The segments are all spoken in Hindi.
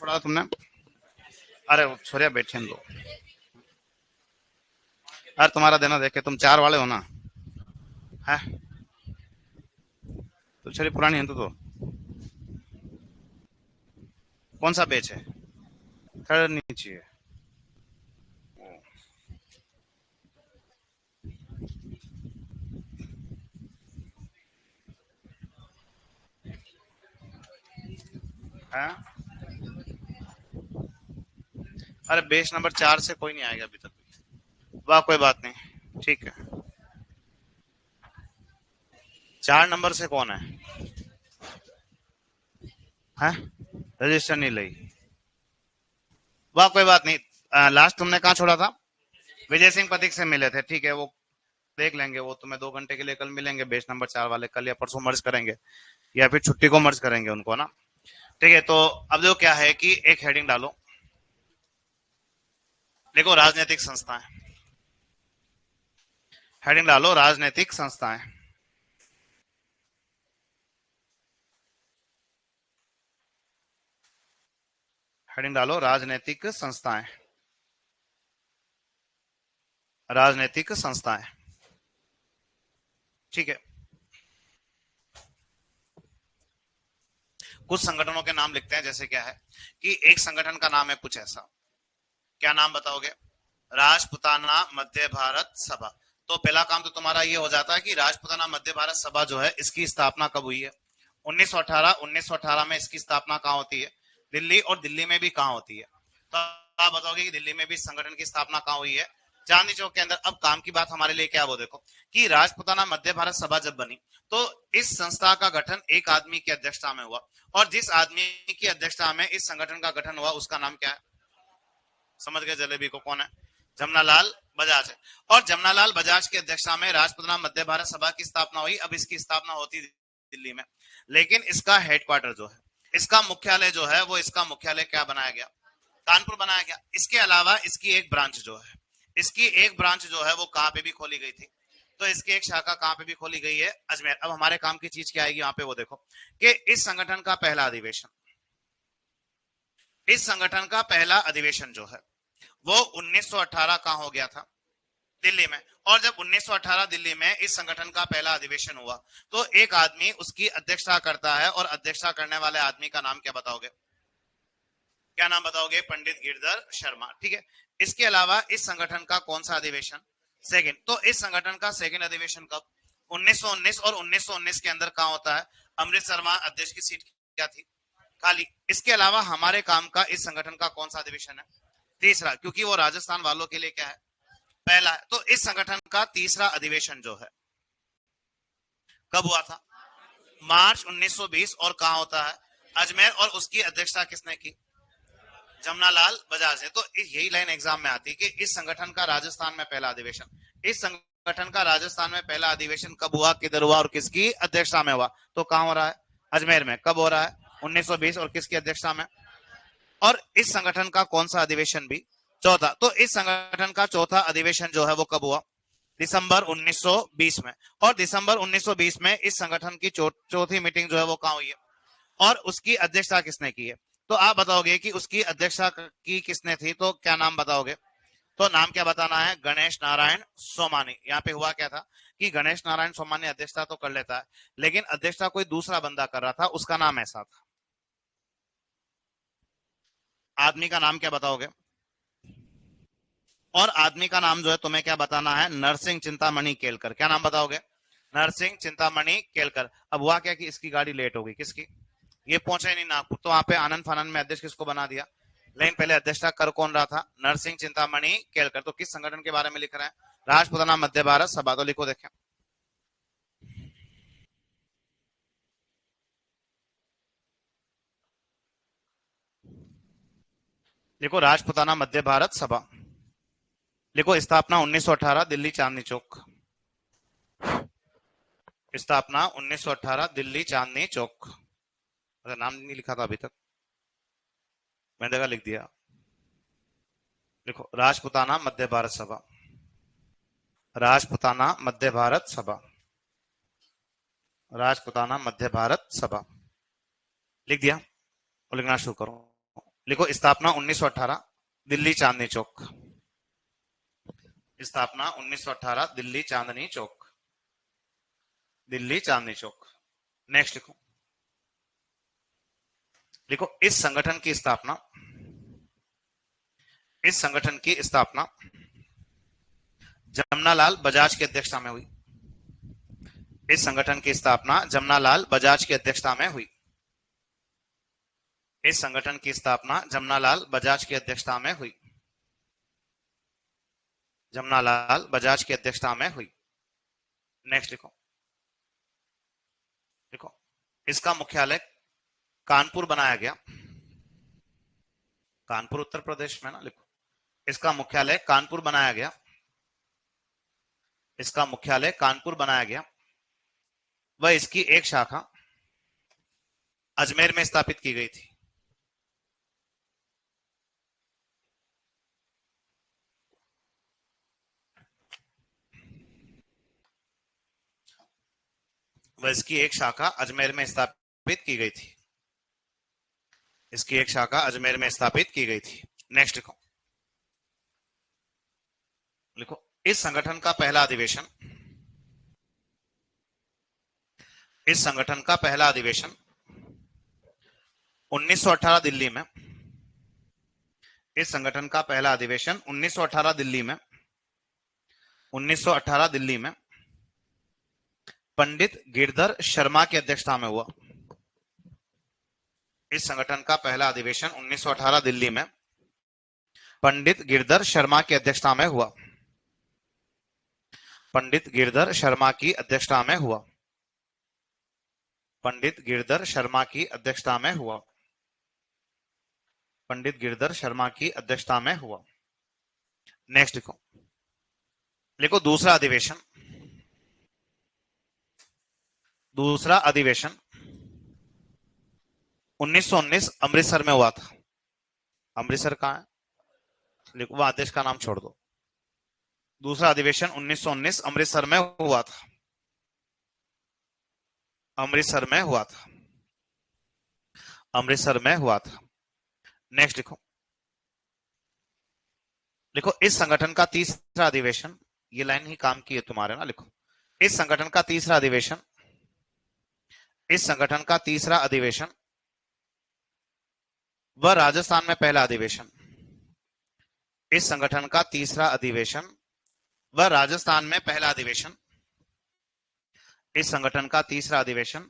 पढ़ा तुमने? अरे छोरिया बैठे दो। अरे तुम्हारा देना देखे, तुम 4 वाले हो ना? है तो छोरी पुरानी है तो कौन सा बेच है? थर्ड नीचे है। है? अरे बेच नंबर 4 से कोई नहीं आएगा अभी तक। वाह, कोई बात नहीं, ठीक है। 4 नंबर से कौन है? है? रजिस्टर नहीं ली? वाह, कोई बात नहीं। लास्ट तुमने कहाँ छोड़ा था? विजय सिंह पथिक से मिले थे, ठीक है। वो देख लेंगे, वो तुम्हें 2 घंटे के लिए कल मिलेंगे। बेच नंबर 4 वाले कल या परसों मर्ज करेंगे, या फिर छुट्टी को मर्ज करेंगे उनको ना। ठीक है, तो अब देखो क्या है कि एक हेडिंग डालो। देखो राजनीतिक संस्थाएं, हेडिंग डालो राजनीतिक संस्थाएं। हेडिंग डालो राजनीतिक संस्थाएं। राजनीतिक संस्थाएं, ठीक है। कुछ संगठनों के नाम लिखते हैं, जैसे क्या है कि एक संगठन का नाम है कुछ ऐसा। क्या नाम बताओगे? राजपुताना मध्य भारत सभा। तो पहला काम तो तुम्हारा ये हो जाता है कि राजपुताना मध्य भारत सभा जो है, इसकी स्थापना कब हुई है? 1918। 1918 में इसकी स्थापना कहाँ होती है? दिल्ली। और दिल्ली में भी कहाँ होती है? तो आप बताओगे कि दिल्ली में भी संगठन की स्थापना कहाँ हुई है? चांदनी चौक के अंदर। अब काम की बात हमारे लिए क्या है वो देखो, कि राजपुताना मध्य भारत सभा जब बनी तो इस संस्था का गठन एक आदमी की अध्यक्षता में हुआ, और जिस आदमी की अध्यक्षता में इस संगठन का गठन हुआ उसका नाम क्या है? समझ गए जलेबी को? कौन है? जमनालाल बजाज है। और जमनालाल बजाज की अध्यक्षता में राजपुताना मध्य भारत सभा की स्थापना हुई। अब इसकी स्थापना होती दिल्ली में, लेकिन इसका हेडक्वार्टर जो है, इसका मुख्यालय जो है, वो इसका मुख्यालय क्या बनाया गया? कानपुर बनाया गया। इसके अलावा इसकी एक ब्रांच जो है, इसकी एक ब्रांच जो है वो कहां पे भी खोली गई थी? तो इसकी एक शाखा कहां पे भी खोली गई है? अजमेर। अब हमारे काम की चीज क्या आएगी वहां पे वो देखो, कि इस संगठन का पहला अधिवेशन, इस संगठन का पहला अधिवेशन जो है वो 1918 का हो गया था? दिल्ली में। और जब 1918 दिल्ली में इस संगठन का पहला अधिवेशन हुआ तो एक आदमी उसकी अध्यक्षता करता है, और अध्यक्षता करने वाले आदमी का नाम क्या बताओगे? क्या नाम बताओगे? पंडित गिरधर शर्मा, ठीक है। इसके अलावा इस संगठन का कौन सा अधिवेशन? सेकंड। तो इस संगठन का सेकंड अधिवेशन कब? 1919। और 1919 के अंदर कहां होता है? अमृतसर। में अध्यक्ष की सीट क्या थी? खाली। इसके अलावा हमारे काम का इस संगठन का कौन सा अधिवेशन है? तीसरा, क्योंकि वो राजस्थान वालों के लिए क्या है? पहला है। तो इस संगठन का तीसरा अधिवेशन जो है कब हुआ था? मार्च 1920। और कहां होता है? अजमेर। और उसकी अध्यक्षता किसने की? जमनालाल बजाज ने। तो यही लाइन एग्जाम में आती है कि इस संगठन का राजस्थान में पहला अधिवेशन, इस संगठन का राजस्थान में पहला अधिवेशन कब हुआ, किधर हुआ और किसकी अध्यक्षता में हुआ? तो कहां हो रहा है? अजमेर में। कब हो रहा है? 1920। और किसकी अध्यक्षता में? और इस संगठन का कौन सा अधिवेशन भी? चौथा। तो इस संगठन का चौथा अधिवेशन जो है वो कब हुआ? दिसंबर 1920 में। और दिसंबर 1920 में इस संगठन की चौथी मीटिंग जो है वो कहां हुई है? और उसकी अध्यक्षता किसने की है? तो आप बताओगे कि उसकी अध्यक्षता की किसने थी, तो क्या नाम बताओगे? तो नाम क्या बताना है? गणेश नारायण सोमानी। यहाँ पे हुआ क्या था कि गणेश नारायण सोमानी अध्यक्षता तो कर लेता है, लेकिन अध्यक्षता कोई दूसरा बंदा कर रहा था, उसका नाम ऐसा था। आदमी का नाम क्या बताओगे? और आदमी का नाम जो है तुम्हें क्या बताना है? नरसिंह चिंतामणि केलकर। क्या नाम बताओगे? नरसिंह चिंतामणि केलकर। अब हुआ क्या कि इसकी गाड़ी लेट हो गई। किसकी? ये पहुंचा ही नहीं नागपुर, तो वहां पे आनंद फानंद में अध्यक्ष किसको बना दिया? लेकिन पहले अध्यक्षता कर कौन रहा था? नरसिंह चिंतामणि केलकर। तो किस संगठन के बारे में लिख रहे हैं? राजपुताना मध्य भारत सभा। तो लिखो देखें। लिखो राजपुताना मध्य भारत सभा। लिखो स्थापना 1918 दिल्ली चांदनी चौक। स्थापना 1918 दिल्ली चांदनी चौक। अगर नाम नहीं लिखा था अभी तक, मैंने जगह लिख दिया। लिखो राजपुताना मध्य भारत सभा। राजपुताना मध्य भारत सभा। राजपुताना मध्य भारत सभा। लिख दिया? और लिखना शुरू करो। लिखो स्थापना 1918 दिल्ली चांदनी चौक। स्थापना 1918 दिल्ली चांदनी चौक। दिल्ली चांदनी चौक। नेक्स्ट लिखो। देखो इस संगठन की स्थापना, इस संगठन की स्थापना जमनालाल बजाज की अध्यक्षता में हुई। इस संगठन की स्थापना जमनालाल बजाज की अध्यक्षता में हुई। इस संगठन की स्थापना जमनालाल बजाज की अध्यक्षता में हुई। जमनालाल बजाज की अध्यक्षता में हुई। नेक्स्ट लिखो। देखो इसका मुख्यालय कानपुर बनाया गया। कानपुर उत्तर प्रदेश में ना, लिखो इसका मुख्यालय कानपुर बनाया गया। इसका मुख्यालय कानपुर बनाया गया। वह इसकी एक शाखा अजमेर में स्थापित की गई थी। वह इसकी एक शाखा अजमेर में स्थापित की गई थी। इसकी एक शाखा अजमेर में स्थापित की गई थी। नेक्स्ट लिखो। लिखो इस संगठन का पहला अधिवेशन, इस संगठन का पहला अधिवेशन 1918 दिल्ली में। इस संगठन का पहला अधिवेशन 1918 दिल्ली में, 1918 दिल्ली में पंडित गिरधर शर्मा की अध्यक्षता में हुआ। इस संगठन का पहला अधिवेशन 1918 दिल्ली में पंडित गिरधर शर्मा की अध्यक्षता में हुआ। पंडित गिरधर शर्मा की अध्यक्षता में हुआ। पंडित गिरधर शर्मा की अध्यक्षता में हुआ। पंडित गिरधर शर्मा की अध्यक्षता में हुआ। नेक्स्ट लिखो। लिखो दूसरा अधिवेशन, दूसरा अधिवेशन 1919 अमृतसर में हुआ था। अमृतसर कहां है? लिखो वह आदेश का नाम छोड़ दो। दूसरा अधिवेशन 1919 अमृतसर में हुआ था। अमृतसर में हुआ था। अमृतसर में हुआ था। नेक्स्ट लिखो। लिखो इस संगठन का तीसरा अधिवेशन, ये लाइन ही काम की है तुम्हारे ना, लिखो इस संगठन का तीसरा अधिवेशन, इस संगठन का तीसरा अधिवेशन व राजस्थान में पहला अधिवेशन। इस संगठन का तीसरा अधिवेशन व राजस्थान में पहला अधिवेशन। इस संगठन का तीसरा अधिवेशन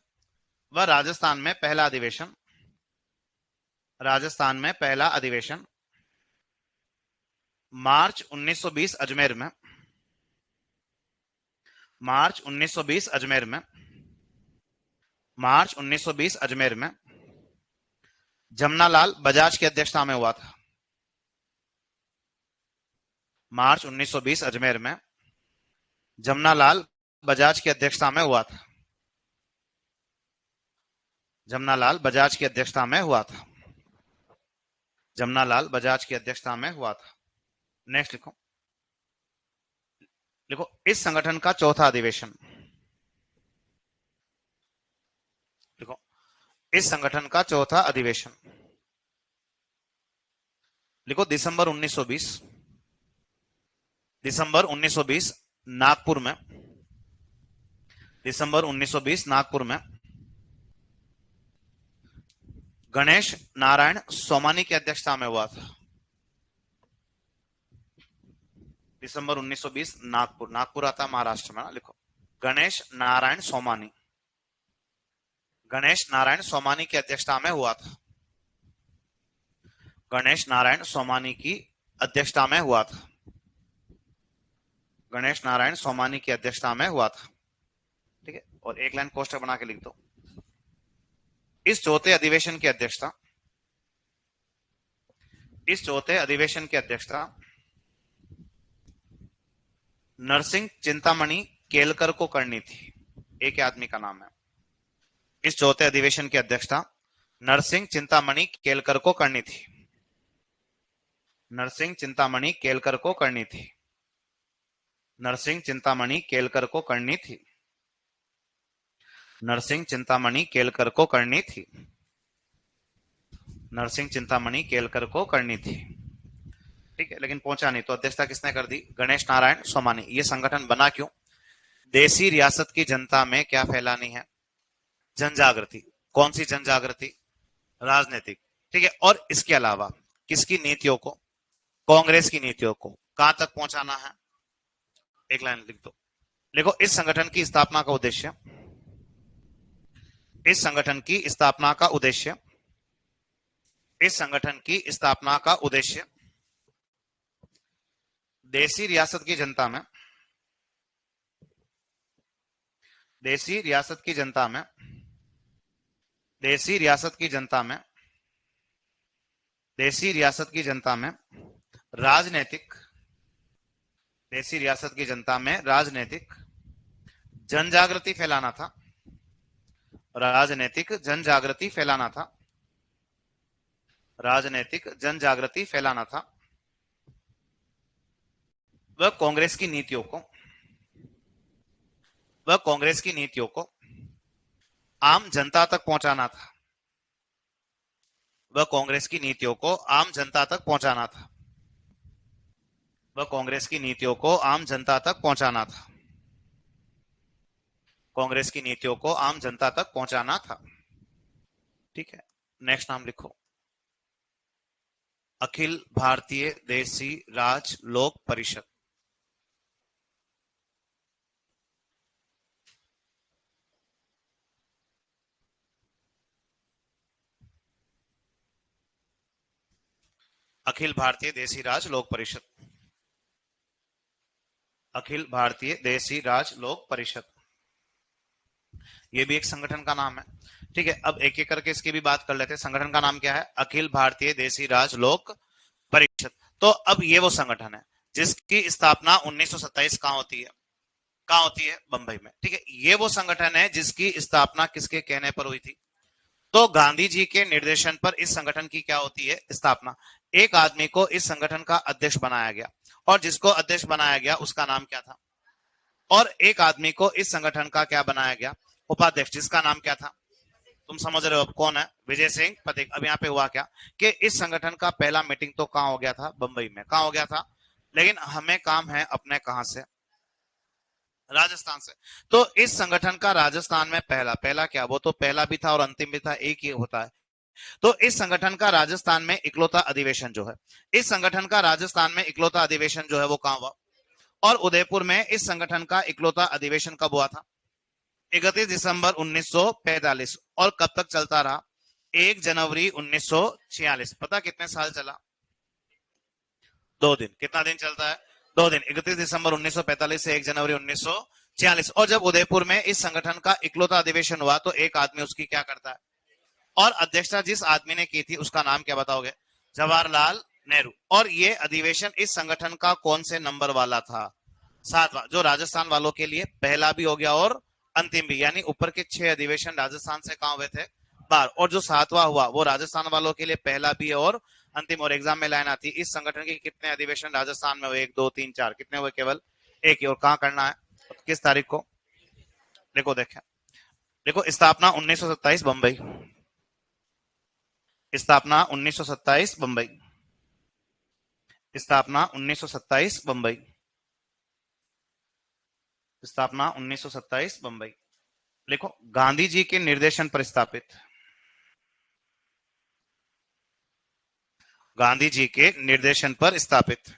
व राजस्थान में पहला अधिवेशन। राजस्थान में पहला अधिवेशन मार्च 1920 अजमेर में। मार्च 1920 अजमेर में। मार्च 1920 अजमेर में जमनालाल बजाज की अध्यक्षता में हुआ था। मार्च 1920 अजमेर में जमनालाल बजाज की अध्यक्षता में हुआ था। जमनालाल बजाज की अध्यक्षता में हुआ था। जमनालाल बजाज की अध्यक्षता में हुआ था। नेक्स्ट लिखो। लिखो इस संगठन का चौथा अधिवेशन, लिखो इस संगठन का चौथा अधिवेशन लिखो दिसंबर 1920, दिसंबर 1920 नागपुर में। दिसंबर 1920 नागपुर में गणेश नारायण सोमानी की अध्यक्षता में हुआ था। दिसंबर 1920 नागपुर, नागपुर आता महाराष्ट्र में ना, लिखो गणेश नारायण सोमानी। गणेश नारायण सोमानी की अध्यक्षता में हुआ था। गणेश नारायण सोमानी की अध्यक्षता में हुआ था। गणेश नारायण सोमानी की अध्यक्षता में हुआ था। ठीक है, और एक लाइन कोष्टक बना के लिख दो। इस चौथे अधिवेशन की अध्यक्षता, इस चौथे अधिवेशन की अध्यक्षता नरसिंह चिंतामणि केलकर को करनी थी। एक आदमी का नाम है। इस चौथे अधिवेशन की अध्यक्षता नरसिंह चिंतामणि केलकर को करनी थी। नरसिंह चिंतामणि केलकर को करनी थी। नरसिंह चिंतामणि केलकर को करनी थी। नरसिंह चिंतामणि केलकर को करनी थी। नरसिंह चिंतामणि केलकर को करनी थी, ठीक है, लेकिन पहुंचा नहीं, तो अध्यक्षता किसने कर दी? गणेश नारायण सोमानी। ये संगठन बना क्यों? देसी रियासत की जनता में क्या फैलानी है? जन जागृति। कौन सी जन जागृति? राजनीतिक, ठीक है। और इसके अलावा किसकी नीतियों को? कांग्रेस की नीतियों को कहां तक पहुंचाना है? एक लाइन लिख दो। देखो, इस संगठन की स्थापना का उद्देश्य, इस संगठन की स्थापना का उद्देश्य, इस संगठन की स्थापना का उद्देश्य देसी रियासत की जनता में, देसी रियासत की जनता में, देसी रियासत की जनता में, देसी रियासत की जनता में राजनीतिक, देसी रियासत की जनता में राजनीतिक जन जागृति फैलाना था, राजनीतिक जन जागृति फैलाना था, राजनीतिक जन जागृति फैलाना था। वह कांग्रेस की नीतियों को, वह कांग्रेस की नीतियों को आम जनता तक पहुंचाना था, वह कांग्रेस की नीतियों को आम जनता तक पहुंचाना था, वह कांग्रेस की नीतियों को आम जनता तक पहुंचाना था, कांग्रेस की नीतियों को आम जनता तक पहुंचाना था, ठीक है। नेक्स्ट नाम लिखो, अखिल भारतीय देसी राज लोक परिषद। अखिल भारतीय देसी राज लोक परिषद, अखिल भारतीय देसी राज लोक परिषद, ये भी एक संगठन का नाम है, ठीक है। अब एक एक करके इसकी भी बात कर लेते हैं। संगठन का नाम क्या है? अखिल भारतीय देसी राज लोक परिषद। तो अब ये वो संगठन है जिसकी स्थापना 1927 कहां होती है? कहां होती है? बंबई में, ठीक है। ये वो संगठन है जिसकी स्थापना किसके कहने पर हुई थी? तो गांधी जी के निर्देशन पर इस संगठन की क्या होती है? स्थापना। एक आदमी को इस संगठन का अध्यक्ष बनाया गया, और जिसको अध्यक्ष बनाया गया उसका नाम क्या था? और एक आदमी को इस संगठन का क्या बनाया गया? उपाध्यक्ष, जिसका नाम क्या था? तुम समझ रहे हो अब कौन है? विजय सिंह पथिक। अब यहाँ पे हुआ क्या कि इस संगठन का पहला मीटिंग तो कहां हो गया था? बंबई में। कहां हो गया था? लेकिन हमें काम है अपने कहां से? राजस्थान से। तो इस संगठन का राजस्थान में पहला, पहला क्या, वो तो पहला भी था और अंतिम भी था, एक ही होता है। तो इस संगठन का राजस्थान में इकलौता अधिवेशन जो है, इस संगठन का राजस्थान में इकलौता अधिवेशन जो है वो कहां हुआ? और उदयपुर में इस संगठन का इकलौता अधिवेशन कब हुआ था? 31 दिसंबर 1945। और कब तक चलता रहा? 1 जनवरी 1946। पता कितने साल चला? 2 दिन। कितना दिन चलता है? 2 दिन। 31 दिसंबर 1945 से 1 जनवरी 1946। और जब उदयपुर में इस संगठन का इकलौता अधिवेशन हुआ तो एक आदमी उसकी क्या करता है? और अध्यक्षता जिस आदमी ने की थी उसका नाम क्या बताओगे? जवाहरलाल नेहरू। और ये अधिवेशन इस संगठन का कौन से नंबर वाला था? 7वां। जो राजस्थान वालों के लिए पहला भी हो गया और अंतिम भी, यानी ऊपर के 6 अधिवेशन राजस्थान से कहां हुए थे? बाहर। और जो 7वां हुआ वो राजस्थान वालों के लिए पहला भी है और अंतिम। और एग्जाम में लाइन आती, इस संगठन के कितने अधिवेशन राजस्थान में हुए? 1 2 3 4। कितने हुए? केवल एक ही। और कहां करना है? किस तारीख को? देखो देखें, देखो, स्थापना 1927 बंबई, स्थापना 1927 बंबई, स्थापना 1927 बंबई, स्थापना 1927 बंबई। लिखो, गांधी जी के निर्देशन पर स्थापित, गांधी जी के निर्देशन पर स्थापित,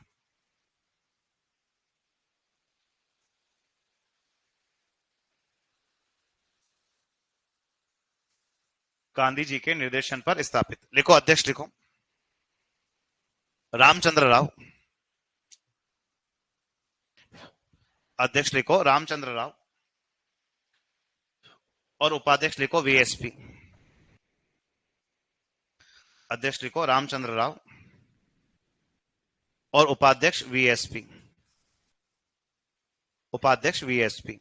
गांधी जी के निर्देशन पर स्थापित। लिखो, अध्यक्ष लिखो रामचंद्र राव, अध्यक्ष लिखो रामचंद्र राव, और उपाध्यक्ष लिखो वीएसपी। अध्यक्ष लिखो रामचंद्र राव और उपाध्यक्ष वीएसपी, उपाध्यक्ष वीएसपी,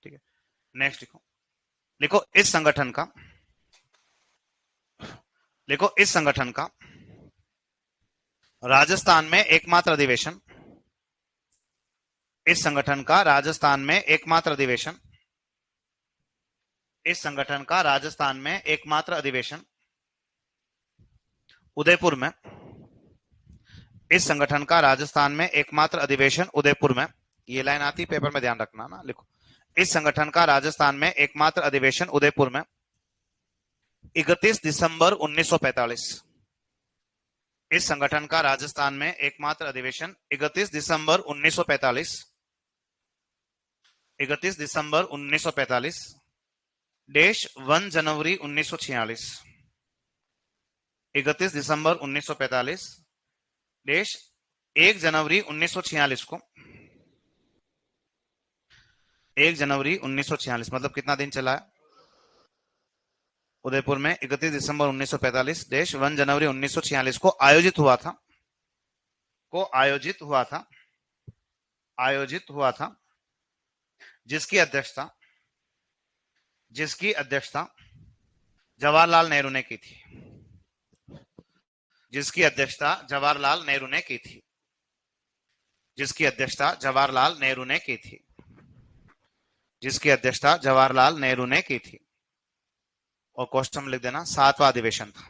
ठीक है। नेक्स्ट लिखो, लिखो इस संगठन का, लिखो इस संगठन का राजस्थान में एकमात्र अधिवेशन, इस संगठन का राजस्थान में एकमात्र अधिवेशन, इस संगठन का राजस्थान में एकमात्र अधिवेशन उदयपुर में इस संगठन का राजस्थान में एकमात्र अधिवेशन उदयपुर में, ये लाइन आती पेपर में, ध्यान रखना ना, लिखो। इस संगठन का राजस्थान में एकमात्र अधिवेशन उदयपुर में 31 दिसंबर 1945। इस संगठन का राजस्थान में एकमात्र अधिवेशन 31 दिसंबर 1945, 31 दिसंबर 1945 देश 1 जनवरी 1946, 31 दिसंबर 1945 देश 1 जनवरी 1946 को, 1 जनवरी 1946 मतलब कितना दिन चला है? उदयपुर में 31 दिसंबर 1945 देश 1 जनवरी 1946 को आयोजित हुआ था, आयोजित हुआ था, जिसकी अध्यक्षता जवाहरलाल नेहरू ने की थी, जिसकी अध्यक्षता जवाहरलाल नेहरू ने की थी, जिसकी अध्यक्षता जवाहरलाल नेहरू ने की थी, जिसकी अध्यक्षता जवाहरलाल नेहरू ने की थी। और क्वेश्चन लिख देना, 7वां अधिवेशन था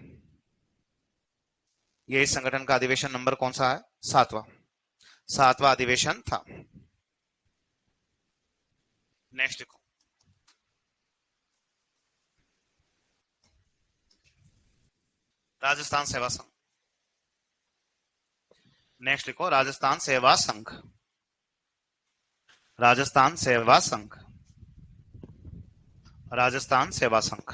ये। इस संगठन का अधिवेशन नंबर कौन सा है? 7वां अधिवेशन था। नेक्स्ट लिखो, राजस्थान सेवा संघ। नेक्स्ट लिखो, राजस्थान सेवा संघ, राजस्थान सेवा संघ, राजस्थान सेवा संघ।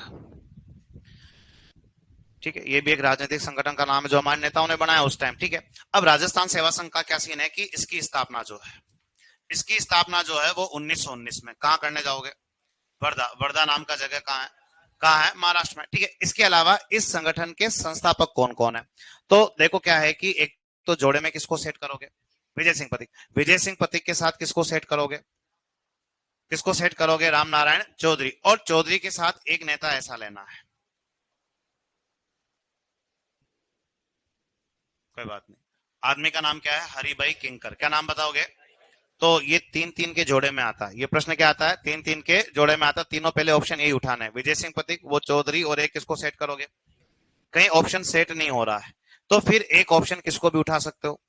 ठीक है, ये भी एक राजनीतिक संगठन का नाम है जो हमारे नेताओं ने बनाया उस टाइम। ठीक है, अब राजस्थान सेवा संघ का क्या सीन है कि इसकी स्थापना जो है, वो 1919 में। कहां करने जाओगे? वर्धा। वर्धा नाम का जगह कहां है? महाराष्ट्र में। ठीक है, इसके अलावा इस संगठन के संस्थापक कौन कौन है? तो देखो क्या है कि एक तो जोड़े में किसको सेट करोगे? विजय सिंह पथिक। विजय सिंह पथिक के साथ किसको सेट करोगे? राम नारायण चौधरी। और चौधरी के साथ एक नेता ऐसा लेना है, कोई बात नहीं। आदमी का नाम क्या है? हरिभाई किंकर। क्या नाम बताओगे? तो ये 3-3 के जोड़े में आता है। ये प्रश्न क्या आता है? 3-3 के जोड़े में आता है। तीनों पहले ऑप्शन यही उठाना है, विजय सिंह पथिक, वो चौधरी, और एक किसको सेट करोगे? कहीं ऑप्शन सेट नहीं हो रहा है तो फिर एक ऑप्शन किसको भी उठा सकते हो,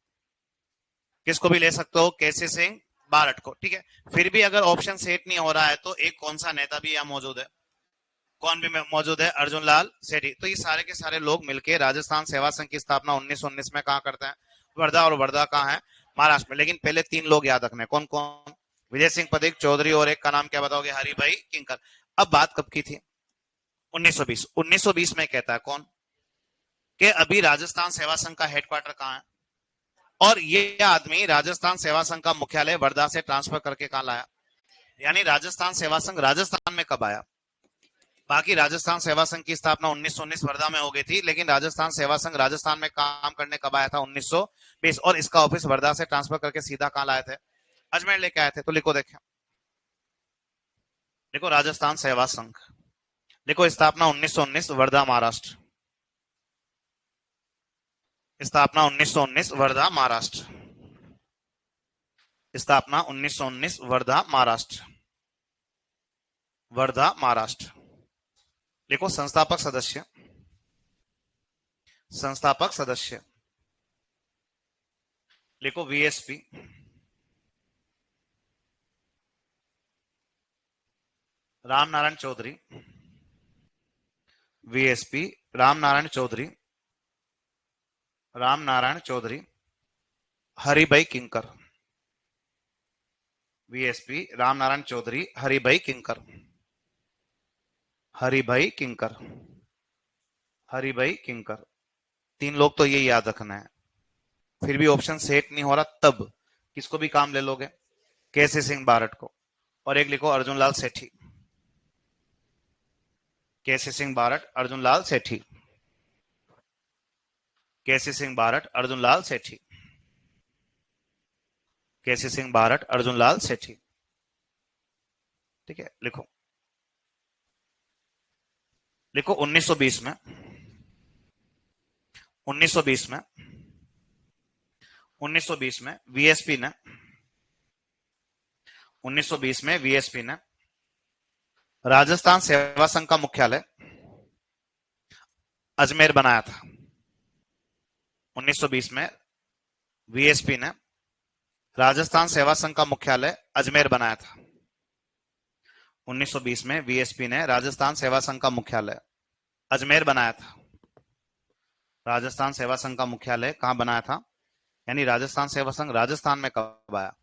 किसको भी ले सकते हो, केसी सिंह बारट को। ठीक है, फिर भी अगर ऑप्शन सेट नहीं हो रहा है तो एक कौन सा नेता भी यहाँ मौजूद है? कौन भी मौजूद है? अर्जुन लाल सेठी। तो ये सारे के सारे लोग मिलकर राजस्थान सेवा संघ की स्थापना 1919 में कहा करते हैं? वर्धा। और वर्धा कहाँ है? महाराष्ट्र में। लेकिन पहले 3 लोग याद रखने, कौन कौन? विजय सिंह पथिक, चौधरी, और एक का नाम क्या बताओगे? हरिभाई किंकर। अब बात कब की थी? 1920। 1920 में कहता है कौन कि अभी राजस्थान सेवा संघ का हेडक्वार्टर कहाँ है? और ये आदमी राजस्थान सेवा संघ का मुख्यालय वर्धा से ट्रांसफर करके कहां लाया? यानी राजस्थान सेवा संघ राजस्थान में कब आया? बाकी राजस्थान सेवा संघ की स्थापना 1919 वर्धा में हो गई थी, लेकिन राजस्थान सेवा संघ राजस्थान में काम करने कब आया था? 1920। और इसका ऑफिस वर्धा से ट्रांसफर करके सीधा कहां लाए थे? अजमेर लेके आए थे। तो लिखो, देखें, लिखो राजस्थान सेवा संघ, लिखो स्थापना 1919 वर्धा महाराष्ट्र, स्थापना 1919 वर्धा महाराष्ट्र, स्थापना 1919 वर्धा महाराष्ट्र, वर्धा महाराष्ट्र। लिखो संस्थापक सदस्य, संस्थापक सदस्य, लिखो वीएसपी, राम नारायण चौधरी, वीएसपी राम नारायण चौधरी, राम नारायण चौधरी, हरिभाई किंकर, वीएसपी राम नारायण चौधरी, हरिभाई किंकर, हरिभाई किंकर, हरिभाई किंकर। 3 लोग तो ये याद रखना है। फिर भी ऑप्शन सेट नहीं हो रहा तब किसको भी काम ले लोगे? केसी सिंह बारट को। और एक लिखो अर्जुन लाल सेठी, केसी सिंह बारट, अर्जुन लाल सेठी, केसी सिंह बारट, अर्जुन लाल सेठी, केसी सिंह बारट, अर्जुन लाल सेठी। ठीक है, लिखो, लिखो 1920 में, 1920 में, 1920 में वीएसपी ने, 1920 में वीएसपी ने राजस्थान सेवा संघ का मुख्यालय अजमेर बनाया था। 1920 में वीएसपी ने राजस्थान सेवा संघ का मुख्यालय अजमेर बनाया था। 1920 में वीएसपी ने राजस्थान सेवा संघ का मुख्यालय अजमेर बनाया था। राजस्थान सेवा संघ का मुख्यालय कहां बनाया था, यानी राजस्थान सेवा संघ राजस्थान में कब आया,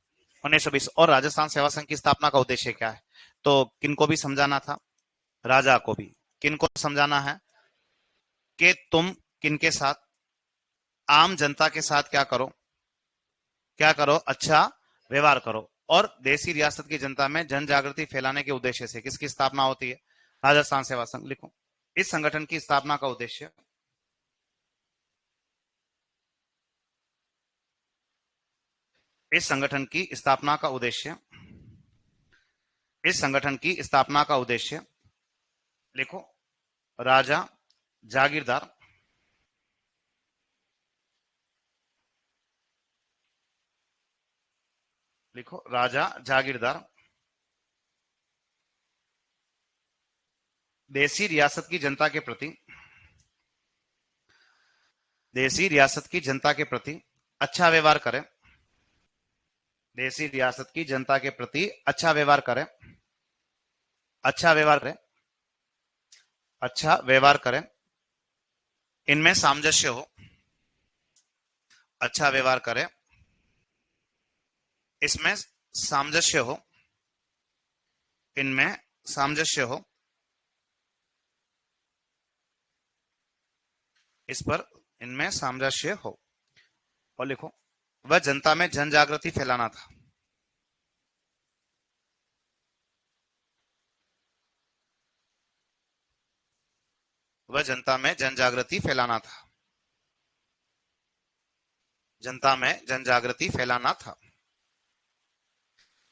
1920। और राजस्थान सेवा संघ की स्थापना का उद्देश्य क्या है, तो किनको भी समझाना था, राजा को भी। किनको समझाना है कि तुम किनके साथ, आम जनता के साथ क्या करो, अच्छा व्यवहार करो। और देसी रियासत की जनता में जन जागृति फैलाने के उद्देश्य से किसकी स्थापना होती है, राजस्थान सेवा संघ। लिखो, इस संगठन की स्थापना का उद्देश्य, इस संगठन की स्थापना का उद्देश्य, इस संगठन की स्थापना का उद्देश्य लिखो, राजा जागीरदार, लिखो राजा जागीरदार, देसी रियासत की जनता के प्रति, देसी रियासत की जनता के प्रति अच्छा व्यवहार करें, देसी रियासत की जनता के प्रति अच्छा व्यवहार करें, अच्छा व्यवहार करें, अच्छा व्यवहार करें, इनमें सामंजस्य हो, अच्छा व्यवहार करें, इसमें सामंजस्य हो, इनमें सामंजस्य हो, इस पर इनमें सामंजस्य हो। और लिखो, वह जनता में जन जागृति फैलाना था, वह जनता में जन जागृति फैलाना था, जनता में जन जागृति फैलाना था,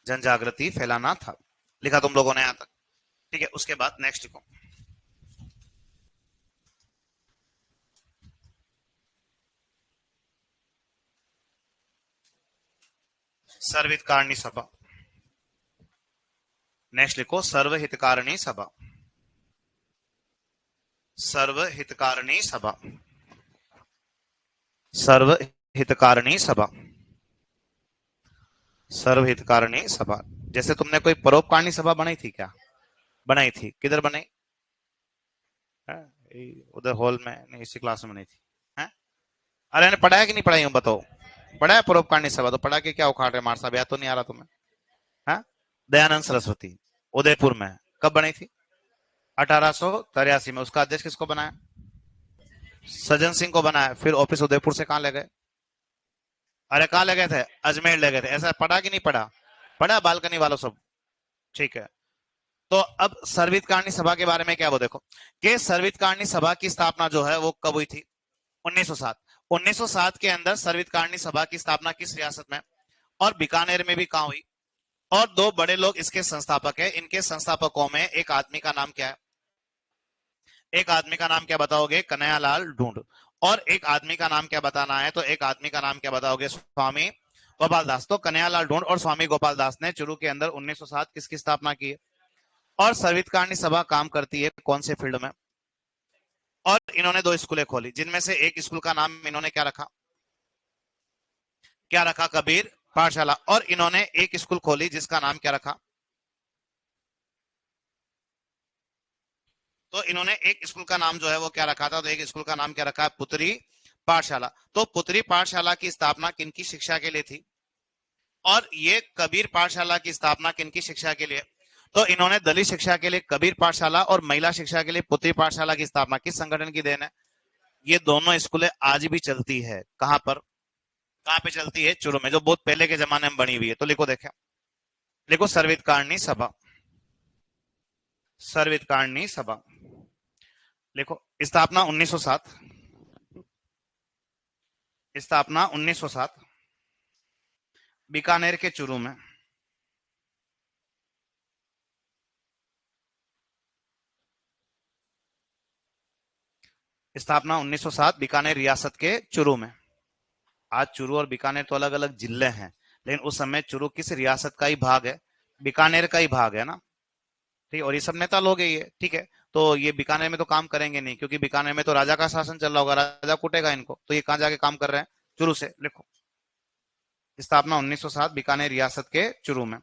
जन जागृति फैलाना था। लिखा तुम लोगों ने यहां तक, ठीक है। उसके बाद नेक्स्ट लिखो, सर्वहितकारिणी सभा। नेक्स्ट लिखो, सर्वहितकारिणी सभा, सर्वहितकारिणी सभा, सर्वहितकारिणी सभा, सर्वहितकारिणी सभा। जैसे तुमने कोई परोपकारिणी सभा बनाई थी क्या, बनाई थी, किधर बनाई, उधर हॉल में नहीं, इसी क्लास में बनाई थी, है? अरे ने पढ़ाया कि नहीं पढ़ाई हूं, बताओ। पढ़ा है परोपकारिणी सभा, तो पढ़ा के क्या उखाड़ रहे मार साहब, याद तो नहीं आ रहा तुम्हें, है? दयानंद सरस्वती, उदयपुर में, कब बनी थी, 1883 में। उसका अध्यक्ष किसको बनाया, सज्जन सिंह को बनाया। फिर ऑफिस उदयपुर से कहां ले गए, अरे कहां ले गए थे, अजमेर ले गए थे। ऐसा पढ़ा कि नहीं पढ़ा, पढ़ा बालकनी वालों सब, ठीक है। तो अब सर्वहितकारिणी सभा के बारे में क्या, वो देखो कि सर्वहितकारिणी सभा की स्थापना जो है वो कब हुई थी, 1907। 1907 के अंदर सर्वहितकारिणी सभा की स्थापना किस रियासत में, और बीकानेर में भी कहां हुई। और दो बड़े लोग इसके संस्थापक है, इनके संस्थापकों में एक आदमी का नाम क्या है, एक आदमी का नाम क्या बताओगे, कन्हैयालाल ढूंढ। और एक आदमी का नाम क्या बताना है, तो एक आदमी का नाम क्या बताओगे, स्वामी गोपाल दास। तो कन्हैयालाल ढूंढ और स्वामी गोपाल दास ने चुरू के अंदर 1907 किसकी स्थापना की है। और सर्वहितकारिणी सभा काम करती है कौन से फील्ड में, और इन्होंने दो स्कूलें खोली, जिनमें से एक स्कूल का नाम इन्होंने क्या रखा, क्या रखा, कबीर पाठशाला। और इन्होंने एक स्कूल खोली जिसका नाम क्या रखा, तो इन्होंने एक स्कूल का नाम जो है वो क्या रखा था, तो एक स्कूल का नाम क्या रखा है, पुत्री पाठशाला। तो पुत्री पाठशाला की स्थापना किनकी शिक्षा के लिए थी, और ये कबीर पाठशाला की स्थापना किनकी शिक्षा के लिए, तो इन्होंने दलित शिक्षा के लिए कबीर पाठशाला और महिला शिक्षा के लिए पुत्री पाठशाला की स्थापना किस संगठन की देन है, ये दोनों स्कूलें आज भी चलती है। कहां पर, कहां पे चलती है, चुरू में, जो बहुत पहले के जमाने में बनी हुई है। तो लिखो, देखें, लिखो सर्वहितकारिणी सभा, सर्वहितकारिणी सभा। लिखो, स्थापना 1907, स्थापना 1907 बीकानेर के चुरू में, स्थापना 1907 बीकानेर रियासत के चुरू में। आज चुरू और बीकानेर तो अलग अलग जिले हैं, लेकिन उस समय चुरू किस रियासत का ही भाग है, बीकानेर का ही भाग है ना, ठीक। और ये सब नेता लोग है ये, ठीक है। तो ये बीकानेर में तो काम करेंगे नहीं, क्योंकि बीकानेर में तो राजा का शासन चल रहा होगा, राजा कूटेगा इनको, तो ये कहाँ जाके काम कर रहे हैं? चुरू से। लिखो स्थापना 1907 बीकानेर रियासत के चुरू में।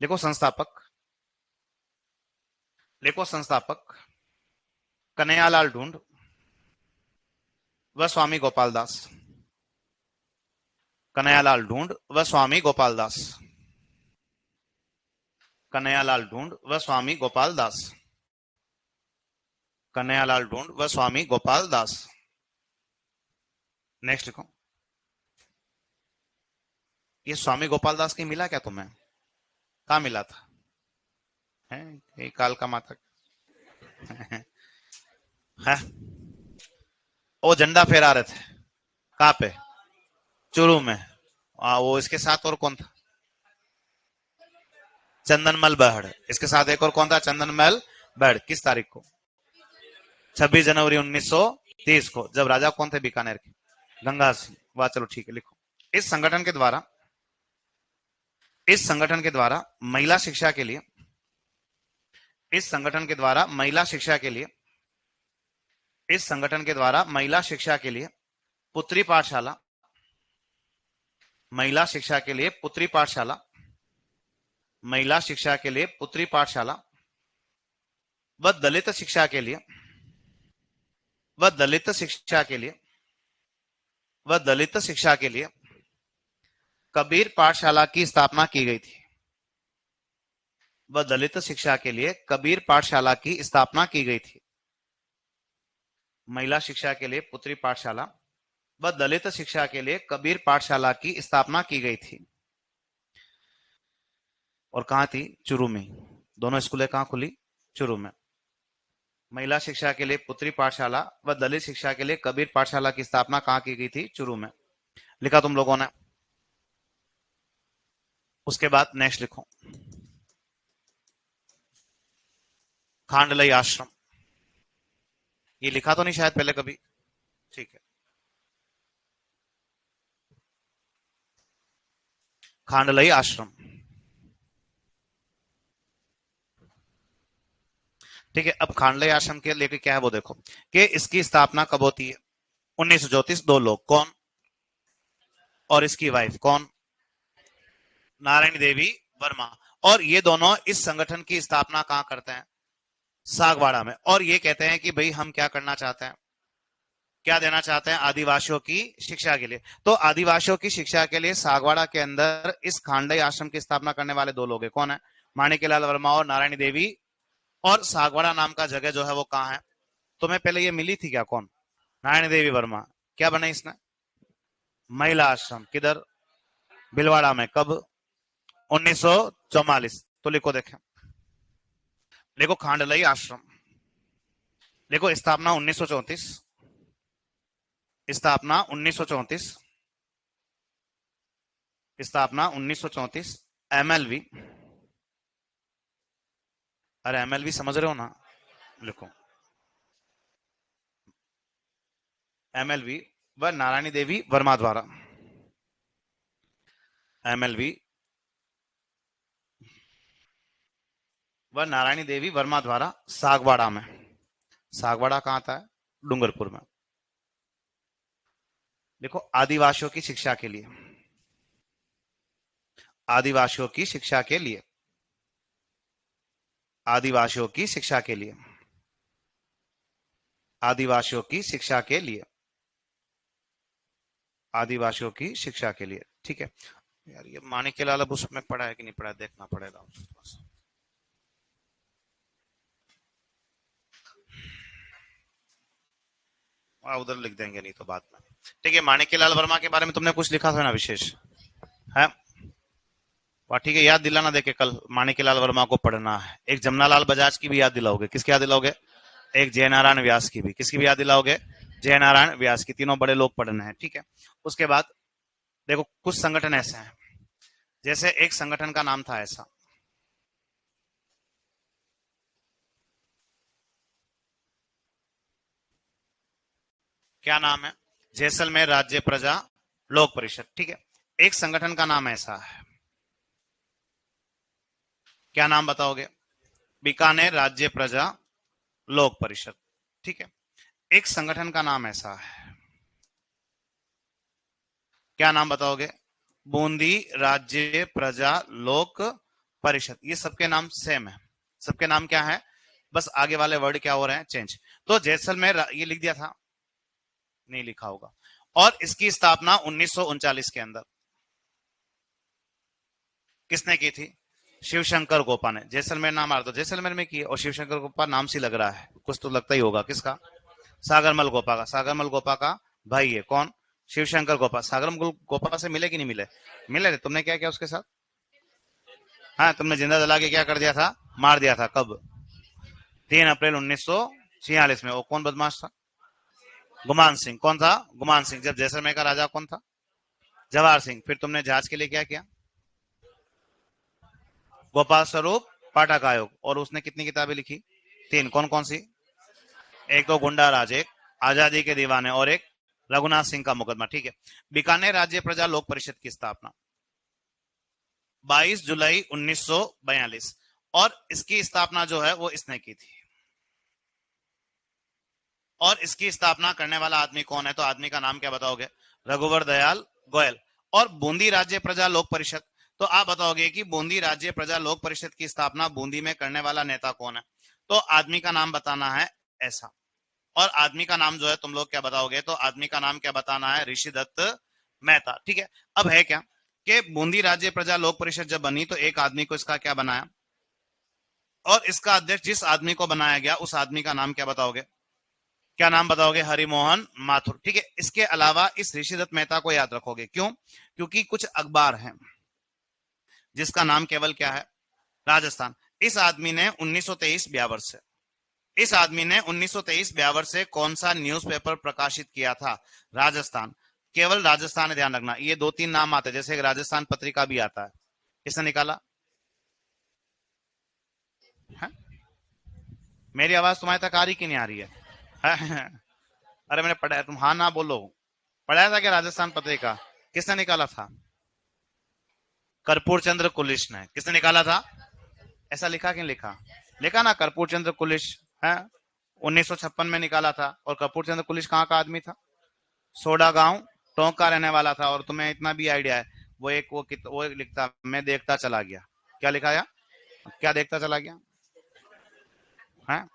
लिखो संस्थापक, लिखो संस्थापक कन्हैयालाल ढूंढ व स्वामी गोपाल दास। कन्हैयालाल ढूंढ व स्वामी गोपाल दास। कन्हैयालाल ढूंढ व स्वामी गोपाल दास। कन्हैयालाल ढूंढ व स्वामी गोपाल दास। नेक्स्ट लिखो, ये स्वामी गोपाल दास की मिला क्या तुम्हें? कहाँ मिला था? है ये काल का माता है? वो झंडा फहरा रहे थे कहाँ पे? चुरू में। वो इसके साथ और कौन था? चंदनमल बहड़। इसके साथ एक और कौन था? चंदनमल बहड़। किस तारीख को? 26 जनवरी 1930 को। जब राजा कौन थे बीकानेर के? गंगा सिंह। वाह, चलो ठीक है, लिखो। इस संगठन के द्वारा, इस संगठन के द्वारा महिला शिक्षा के लिए, इस संगठन के द्वारा महिला शिक्षा के लिए, इस संगठन के द्वारा महिला शिक्षा के लिए पुत्री पाठशाला, महिला शिक्षा के लिए पुत्री पाठशाला, महिला शिक्षा के लिए पुत्री पाठशाला व दलित शिक्षा के लिए, व दलित शिक्षा के लिए, व दलित शिक्षा के लिए कबीर पाठशाला की स्थापना की गई थी। व दलित शिक्षा के लिए कबीर पाठशाला की स्थापना की गई थी। महिला शिक्षा के लिए पुत्री पाठशाला व दलित शिक्षा के लिए कबीर पाठशाला की स्थापना की गई थी। और कहां थी? चुरू में। दोनों स्कूलें कहां खुली? चुरू में। महिला शिक्षा के लिए पुत्री पाठशाला व दलित शिक्षा के लिए कबीर पाठशाला की स्थापना कहां की गई थी? चुरू में। लिखा तुम लोगों ने। उसके बाद नेक्स्ट लिखो, खांडलई आश्रम। ये लिखा तो नहीं शायद पहले कभी? ठीक है, खांडलई आश्रम। ठीक है, अब खांडलई आश्रम के लेके क्या है वो देखो कि इसकी स्थापना कब होती है? 1934। दो लोग कौन? और इसकी वाइफ कौन? नारायणी देवी वर्मा। और ये दोनों इस संगठन की स्थापना कहां करते हैं? सागवाड़ा में। और ये कहते हैं कि भाई हम क्या करना चाहते हैं, क्या देना चाहते हैं? आदिवासियों की शिक्षा के लिए। तो आदिवासियों की शिक्षा के लिए सागवाड़ा के अंदर इस खांडई आश्रम की स्थापना करने वाले दो लोग हैं। कौन है? माणिक्यलाल वर्मा और नारायणी देवी। और सागवाड़ा नाम का जगह जो है वो कहाँ है? तुम्हें पहले ये मिली थी क्या? कौन? नारायणी देवी वर्मा। क्या बना इसने? महिला आश्रम। किधर? भिलवाड़ा में। कब? 1944। तो लिखो, देखें, लिखो खांडलई आश्रम। लिखो स्थापना 1934। स्थापना 1934। स्थापना 1934। एमएलवी। अरे एमएलवी समझ रहे हो ना? लिखो एमएलवी व नारायणी देवी वर्मा द्वारा। एमएलवी व नारायणी देवी वर्मा द्वारा सागवाड़ा में। सागवाड़ा कहां था? डूंगरपुर में। देखो आदिवासियों की शिक्षा के लिए, आदिवासियों की शिक्षा के लिए, आदिवासियों की शिक्षा के लिए, आदिवासियों की शिक्षा के लिए, आदिवासियों की शिक्षा के लिए। ठीक है यार, ये माणिक्यलाल अब उसमें पढ़ा है कि नहीं पढ़ा है, देखना पड़ेगा। उधर लिख देंगे नहीं तो बाद में। ठीक है, माणिक्यलाल वर्मा के बारे में तुमने कुछ लिखा था ना विशेष, है? ठीक है, याद दिलाना देके कल माणिक्यलाल वर्मा को पढ़ना है। एक जमनालाल बजाज की भी याद दिलाओगे। किसकी याद दिलाओगे? एक जयनारायण व्यास की भी। किसकी भी याद दिलाओगे? जयनारायण व्यास की। तीनों बड़े लोग पढ़ने हैं। ठीक है, उसके बाद देखो कुछ संगठन ऐसे हैं, जैसे एक संगठन का नाम था ऐसा, क्या नाम है? जैसलमेर राज्य प्रजा लोक परिषद। ठीक है, एक संगठन का नाम ऐसा है, क्या नाम बताओगे? बीकानेर राज्य प्रजा लोक परिषद। ठीक है, एक संगठन का नाम ऐसा है, क्या नाम बताओगे? बूंदी राज्य प्रजा लोक परिषद। ये सबके नाम सेम है, सबके नाम क्या है, बस आगे वाले वर्ड क्या हो रहे हैं, चेंज। तो जैसलमेर ये लिख दिया था, नहीं लिखा होगा। और इसकी स्थापना 1939 के अंदर किसने की थी? शिवशंकर गोपा ने। जैसलमेर नाम आ रहा, तो जैसलमेर में की है, और शिवशंकर गोपा नाम से लग रहा है, कुछ तो लगता ही होगा। किसका? सागरमल गोपा का। सागरमल गोपा का भाई है कौन? शिवशंकर गोपा। सागरमल गोपा से मिले कि नहीं मिले? मिले थे। तुमने क्या किया उसके साथ? हाँ, तुमने जिंदा जला के क्या कर दिया था? मार दिया था। कब? 3 अप्रैल 1946 में। वो कौन बदमाश था? गुमान सिंह। कौन था? गुमान सिंह। जब जैसलमेर का राजा कौन था? जवाहर सिंह। फिर तुमने जहाज के लिए क्या किया? गोपाल स्वरूप पाठक आयोग। और उसने कितनी किताबें लिखी? 3। कौन कौन सी? एक तो गुंडा राज, एक आजादी के दीवाने, और एक रघुनाथ सिंह का मुकदमा। ठीक है। बीकानेर राज्य प्रजा लोक परिषद की स्थापना 22 जुलाई 1942। और इसकी स्थापना जो है वो इसने की थी। और इसकी स्थापना करने वाला आदमी कौन है? तो आदमी का नाम क्या बताओगे? रघुवर दयाल गोयल। और बूंदी राज्य प्रजा लोक परिषद, तो आप बताओगे कि बूंदी राज्य प्रजा लोक परिषद की स्थापना बूंदी में करने वाला नेता कौन है? तो आदमी का नाम बताना है ऐसा। और आदमी का नाम जो है तुम लोग क्या बताओगे? तो आदमी का नाम क्या बताना है? ऋषिदत्त मेहता। ठीक है। अब है क्या कि बूंदी राज्य प्रजा लोक परिषद जब बनी तो एक आदमी को इसका क्या बनाया, और इसका अध्यक्ष जिस आदमी को बनाया गया उस आदमी का नाम क्या बताओगे? क्या नाम बताओगे? हरिमोहन माथुर। ठीक है। इसके अलावा इस ऋषिदत्त मेहता को याद रखोगे, क्यों? क्योंकि कुछ अखबार हैं जिसका नाम केवल क्या है? राजस्थान। इस आदमी ने 1923 ब्यावर से इस आदमी ने 1923 ब्यावर से कौन सा न्यूज़पेपर प्रकाशित किया था? राजस्थान। केवल राजस्थान है, ध्यान रखना। ये 2-3 नाम आते हैं, जैसे एक राजस्थान पत्रिका भी आता है। किसने निकाला है? मेरी आवाज तुम्हारे तक आ रही कि नहीं आ रही है? अरे मैंने पढ़ा है, तुम हाँ ना बोलो। पढ़ाया था क्या राजस्थान पत्रिका? किसने निकाला था? कर्पूर चंद्र कुलिश ने। किसने निकाला था? ऐसा लिखा कि नहीं लिखा? लिखा ना, कर्पूर चंद्र कुलिश है। 1956 में निकाला था। और कर्पूर चंद्र कुलिश कहाँ का आदमी था? सोडा गांव टोंक का रहने वाला था। और तुम्हें इतना भी आइडिया है, वो एक लिखता, मैं देखता चला गया। क्या लिखा है? क्या देखता चला गया है?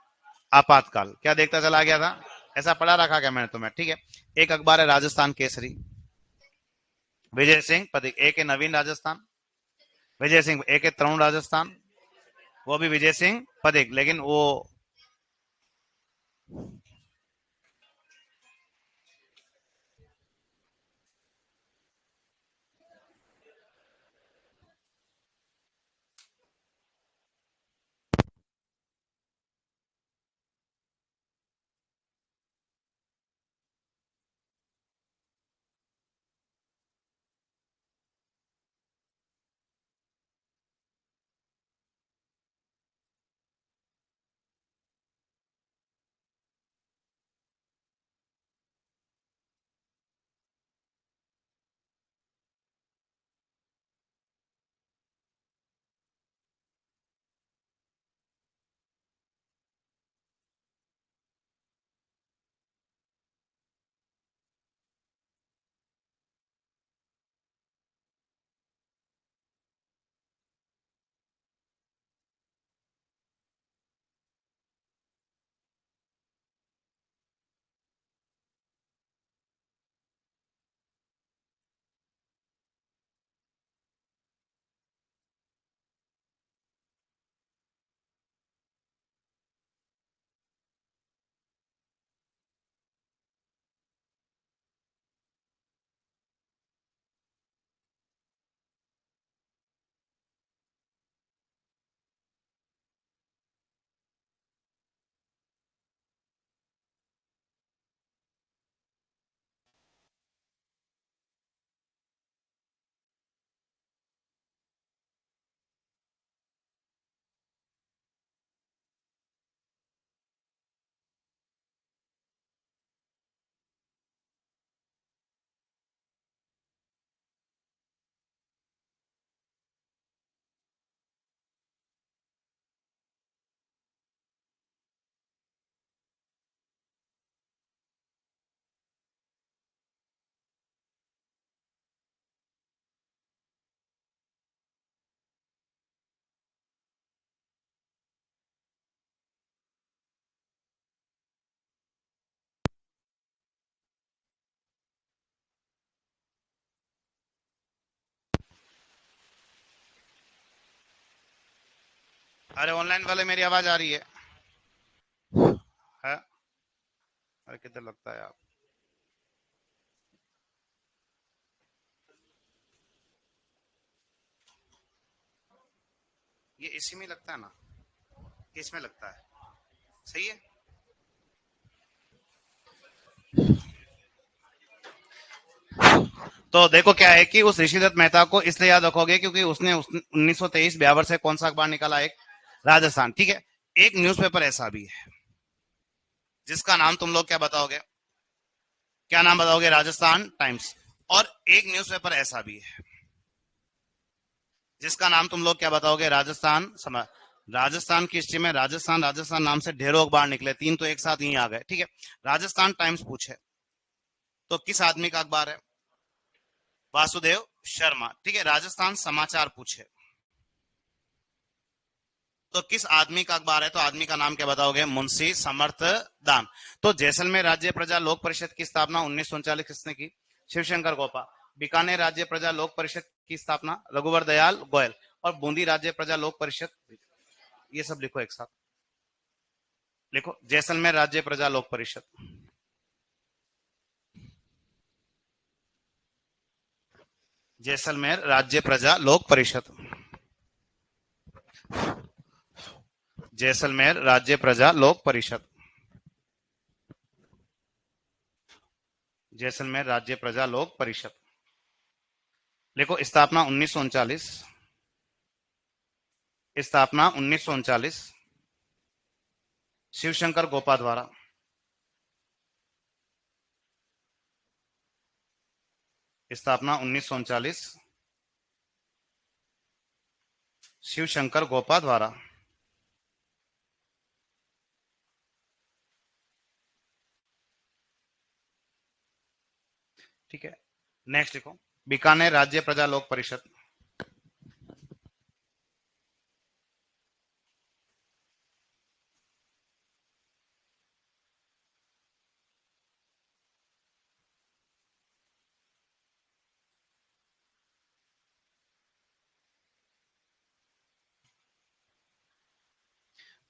आपातकाल। क्या देखता चला गया था? ऐसा पढ़ा रखा क्या मैंने तुम्हें? ठीक है। एक अखबार है राजस्थान केसरी। विजय सिंह पथिक। एक है नवीन राजस्थान, विजय सिंह। एक है तरुण राजस्थान, वो भी विजय सिंह पथिक, लेकिन वो अरे ऑनलाइन वाले मेरी आवाज आ रही है? अरे किधर लगता है आप? ये इसी में लगता है ना, इसमें लगता है, सही है। तो देखो क्या है कि उस ऋषिदत्त मेहता को इसलिए याद रखोगे क्योंकि उसने 1923 ब्यावर से कौन सा अखबार निकाला? एक राजस्थान, ठीक है। एक न्यूज़पेपर ऐसा भी है जिसका नाम तुम लोग क्या बताओगे? क्या नाम बताओगे? राजस्थान टाइम्स। और एक न्यूज़पेपर ऐसा भी है जिसका नाम तुम लोग क्या बताओगे? राजस्थान समाचार। राजस्थान की हिस्ट्री में राजस्थान राजस्थान नाम से ढेरों अखबार निकले, तीन तो एक साथ यहीं आ गए, ठीक है। राजस्थान टाइम्स पूछे तो किस आदमी का अखबार है? वासुदेव शर्मा, ठीक है। राजस्थान समाचार पूछे तो किस आदमी का अखबार है? तो आदमी का नाम क्या बताओगे? मुंशी समर्थ दान। तो जैसलमेर राज्य प्रजा लोक परिषद की स्थापना 1939 किसने की? शिवशंकर गोपा। बीकानेर राज्य प्रजा लोक परिषद की स्थापना रघुवर दयाल गोयल। और बूंदी राज्य प्रजा लोक परिषद, ये सब लिखो एक साथ। लिखो जैसलमेर राज्य प्रजा लोक परिषद, जैसलमेर राज्य प्रजा लोक परिषद, जैसलमेर राज्य प्रजा लोक परिषद, जैसलमेर राज्य प्रजा लोक परिषद। लिखो स्थापना 1939, स्थापना 1939 शिवशंकर गोपा द्वारा। स्थापना 1939 शिवशंकर गोपा द्वारा। ठीक है, नेक्स्ट लिखो बीकानेर राज्य प्रजा लोक परिषद,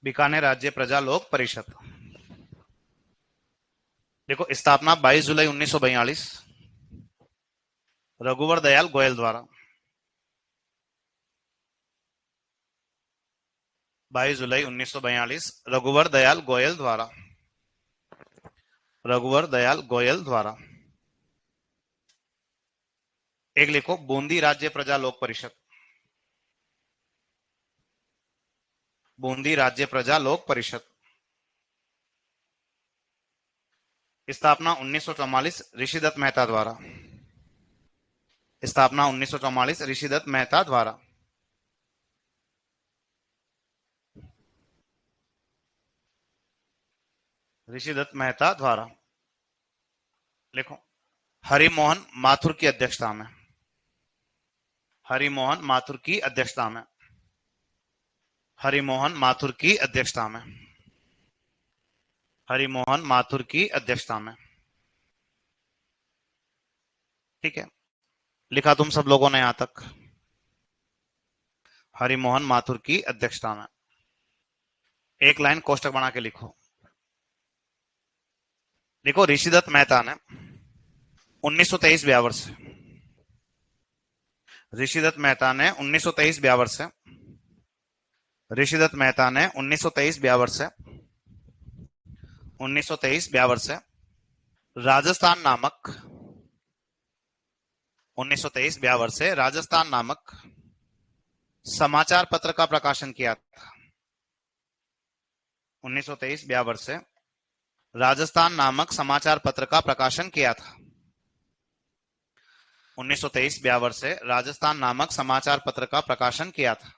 बीकानेर राज्य प्रजा लोक परिषद। देखो स्थापना 22 जुलाई 1942 रघुवर दयाल गोयल द्वारा। 22 जुलाई 1942 रघुवर दयाल गोयल द्वारा, रघुवर दयाल गोयल द्वारा। एक लिखो बूंदी राज्य प्रजा लोक परिषद, बूंदी राज्य प्रजा लोक परिषद। स्थापना 1944 ऋषिदत्त मेहता द्वारा, स्थापना 1944 ऋषिदत्त मेहता द्वारा। ऋषिदत्त मेहता द्वारा। लिखो हरिमोहन माथुर की अध्यक्षता में, हरिमोहन माथुर की अध्यक्षता में, हरिमोहन माथुर की अध्यक्षता में, हरिमोहन माथुर की अध्यक्षता में। ठीक है, लिखा तुम सब लोगों ने यहां तक? हरिमोहन माथुर की अध्यक्षता में। एक लाइन कोष्टक बना के लिखो। देखो ऋषिदत्त मेहता ने 1923 ब्यावर से, ऋषिदत्त मेहता ने 1923 ब्यावर से, ऋषिदत्त मेहता ने 1923 ब्यावर से, 1923 ब्यावर से राजस्थान नामक, 1923 ब्यावर से राजस्थान नामक समाचार पत्र का प्रकाशन किया था। 1923 ब्यावर से राजस्थान नामक समाचार पत्र का प्रकाशन किया था। 1923 ब्यावर से राजस्थान नामक समाचार पत्र का प्रकाशन किया था,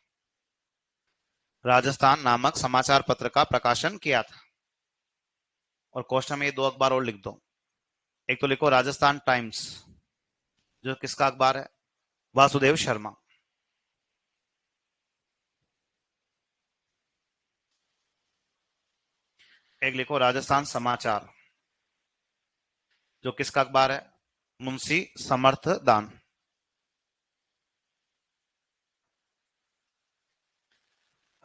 राजस्थान नामक समाचार पत्र का प्रकाशन किया था। और क्वेश्चन में ये दो अखबार और लिख दो। एक तो लिखो राजस्थान टाइम्स, जो किसका अखबार है? वासुदेव शर्मा। एक लिखो राजस्थान समाचार, जो किसका अखबार है? मुंशी समर्थ दान।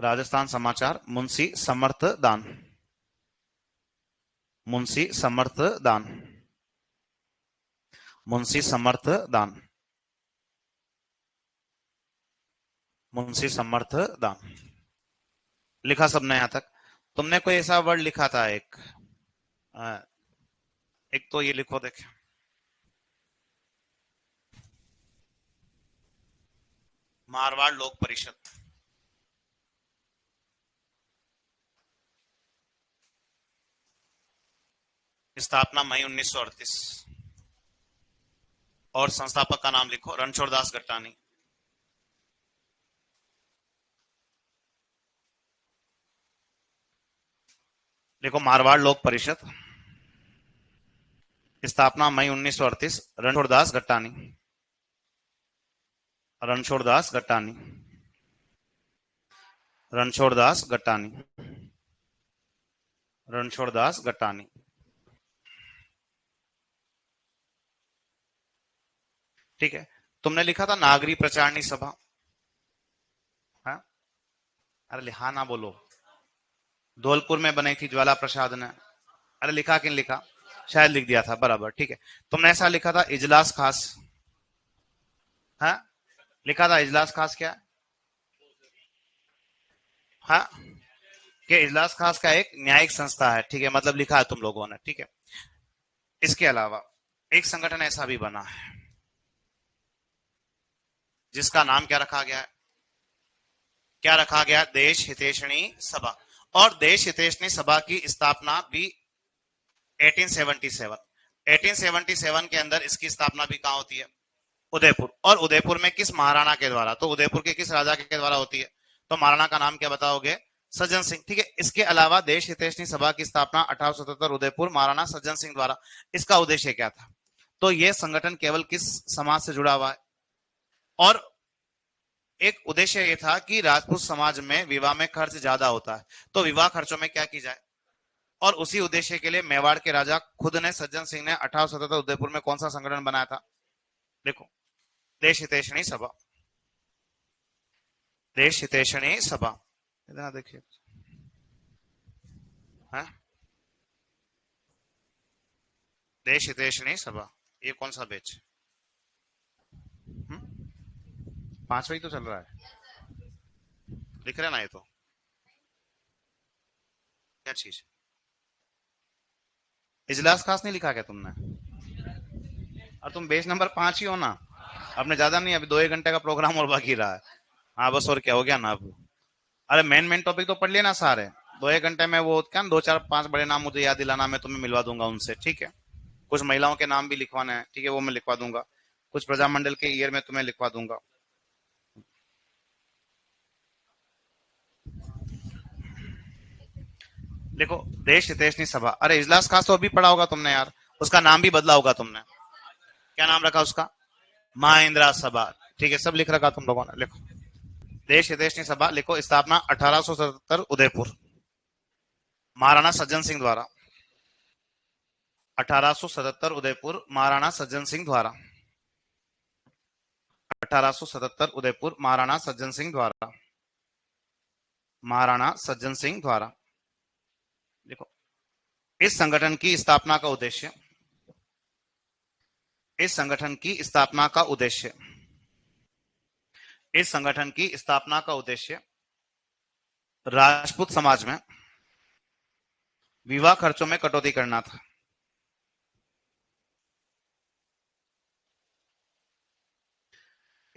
राजस्थान समाचार, मुंशी समर्थ दान, मुंशी समर्थ दान, मुंशी समर्थ दान, मुंशी समर्थ दान। लिखा सबने यहां तक? तुमने कोई ऐसा वर्ड लिखा था अ, एक तो ये लिखो देख, मारवाड़ लोक परिषद, स्थापना मई 1938, और संस्थापक का नाम लिखो रणछोड़ दास गट्टानी। देखो, मारवाड़ लोक परिषद, स्थापना मई 1938, रणछोड़ दास गट्टानी, रणछोड़ दास गट्टानी, रणछोड़ दास गट्टानी, रणछोड़ दास गट्टानी। ठीक है। तुमने लिखा था नागरी प्रचारणी सभा। हाँ? अरे लिखा ना बोलो। धौलपुर में बनी थी ज्वाला प्रसाद ने। अरे लिखा कि नहीं लिखा? शायद लिख दिया था, बराबर, ठीक है। तुमने ऐसा लिखा था इजलास खास। हाँ, लिखा था इजलास खास क्या? हाँ, कि इजलास खास का एक न्यायिक संस्था है, ठीक है, मतलब लिखा है तुम लोगों ने, ठीक है। इसके अलावा एक संगठन ऐसा भी बना है जिसका नाम क्या रखा गया है? क्या रखा गया? देश हितैषणी सभा। और देश हितैषणी सभा की स्थापना भी 1877, 1877 के अंदर इसकी स्थापना भी कहां होती है? उदयपुर। और उदयपुर में किस महाराणा के द्वारा? तो उदयपुर के किस राजा के द्वारा होती है? तो महाराणा का नाम क्या बताओगे? सज्जन सिंह, ठीक है। इसके अलावा देश हितैषणी सभा की स्थापना 1877 उदयपुर, महाराणा सज्जन सिंह द्वारा। इसका उद्देश्य क्या था? तो यह संगठन केवल किस समाज से जुड़ा हुआ है? और एक उद्देश्य यह था कि राजपूत समाज में विवाह में खर्च ज्यादा होता है, तो विवाह खर्चों में क्या की जाए। और उसी उद्देश्य के लिए मेवाड़ के राजा खुद ने, सज्जन सिंह ने 1877 उदयपुर में कौन सा संगठन बनाया था? देखो, देश हितैषणी सभा, देश हितैषणी सभा। इधर देखिए। हाँ? देश हितैषणी सभा, ये कौन सा बेच? 5वां ही तो चल रहा है, लिख रहे ना ये तो। क्या चीज? इजलास खास नहीं लिखा क्या तुमने? और तुम बेच नंबर 5 ही हो ना? आपने ज्यादा नहीं, अभी 2 1 घंटे का प्रोग्राम और बाकी रहा है। हाँ बस, और क्या हो गया ना अब। अरे मेन मेन टॉपिक तो पढ़ लेना सारे। 2 1 घंटे में वो क्या, 2 4 5 बड़े नाम मुझे याद दिलाना, मैं तुम्हें मिलवा दूंगा उनसे, ठीक है। कुछ महिलाओं के नाम भी लिखवाने हैं, ठीक है, वो मैं लिखवा दूंगा। कुछ प्रजामंडल के ईयर में तुम्हें लिखवा दूंगा। देखो, देश हितैषणी सभा, अरे इजलास खास तो अभी पढ़ा होगा तुमने यार। उसका नाम भी बदला होगा तुमने। क्या नाम रखा उसका? महिंद्रा सभा। ठीक है, सब लिख रखा तुम लोगों ने, लिखो। देश हितैषणी सभा लिखो, स्थापना 1877 उदयपुर, महाराणा सज्जन सिंह द्वारा। 1877 उदयपुर, महाराणा सज्जन सिंह द्वारा। 1877 उदयपुर, महाराणा सज्जन सिंह द्वारा। महाराणा सज्जन सिंह द्वारा। देखो, इस संगठन की स्थापना का उद्देश्य, इस संगठन की स्थापना का उद्देश्य, इस संगठन की स्थापना का उद्देश्य राजपूत समाज में विवाह खर्चों में कटौती करना था।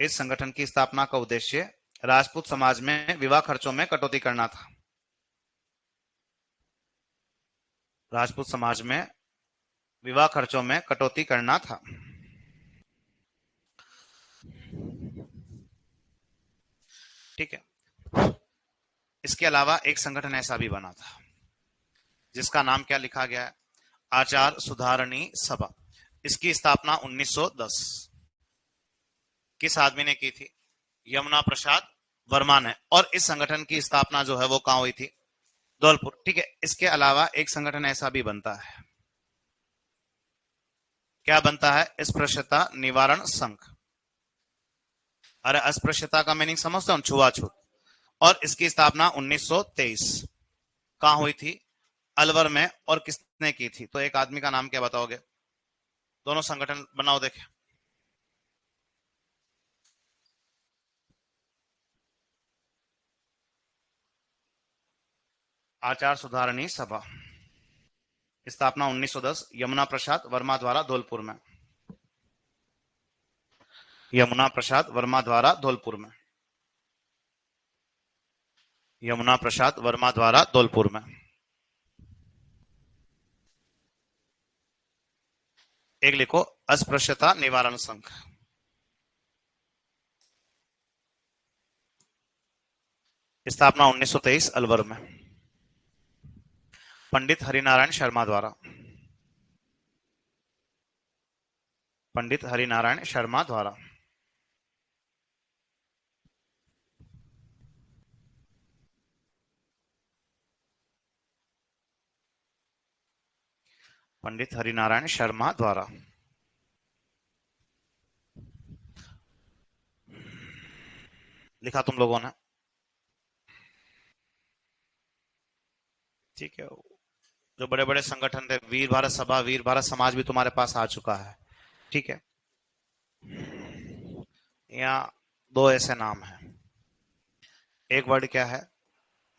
इस संगठन की स्थापना का उद्देश्य राजपूत समाज में विवाह खर्चों में कटौती करना था। राजपूत समाज में विवाह खर्चों में कटौती करना था। ठीक है। इसके अलावा एक संगठन ऐसा भी बना था जिसका नाम क्या लिखा गया है? आचार सुधारणी सभा। इसकी स्थापना 1910 किस आदमी ने की थी? यमुना प्रसाद वर्मा ने। और इस संगठन की स्थापना जो है वो कहां हुई थी? धौलपुर। ठीक है। इसके अलावा एक संगठन ऐसा भी बनता है, क्या बनता है? अस्पृश्यता निवारण संघ। अरे अस्पृश्यता का मीनिंग समझते हो? छुआछूत। और इसकी स्थापना 1923 कहां हुई थी? अलवर में। और किसने की थी? तो एक आदमी का नाम क्या बताओगे? दोनों संगठन बनाओ देखे। आचार सुधारणी सभा, स्थापना 1910, यमुना प्रसाद वर्मा द्वारा धौलपुर में। यमुना प्रसाद वर्मा द्वारा धौलपुर में। यमुना प्रसाद वर्मा द्वारा धौलपुर में। एक लिखो, अस्पृश्यता निवारण संघ, स्थापना 1923 अलवर में। पंडित हरिनारायण शर्मा द्वारा। पंडित हरिनारायण शर्मा द्वारा। पंडित हरिनारायण शर्मा द्वारा। लिखा तुम लोगों ने? ठीक है। जो बड़े बड़े संगठन थे, वीर भारत सभा, वीर भारत समाज भी तुम्हारे पास आ चुका है। ठीक है। यहाँ दो ऐसे नाम हैं। एक वर्ड क्या है?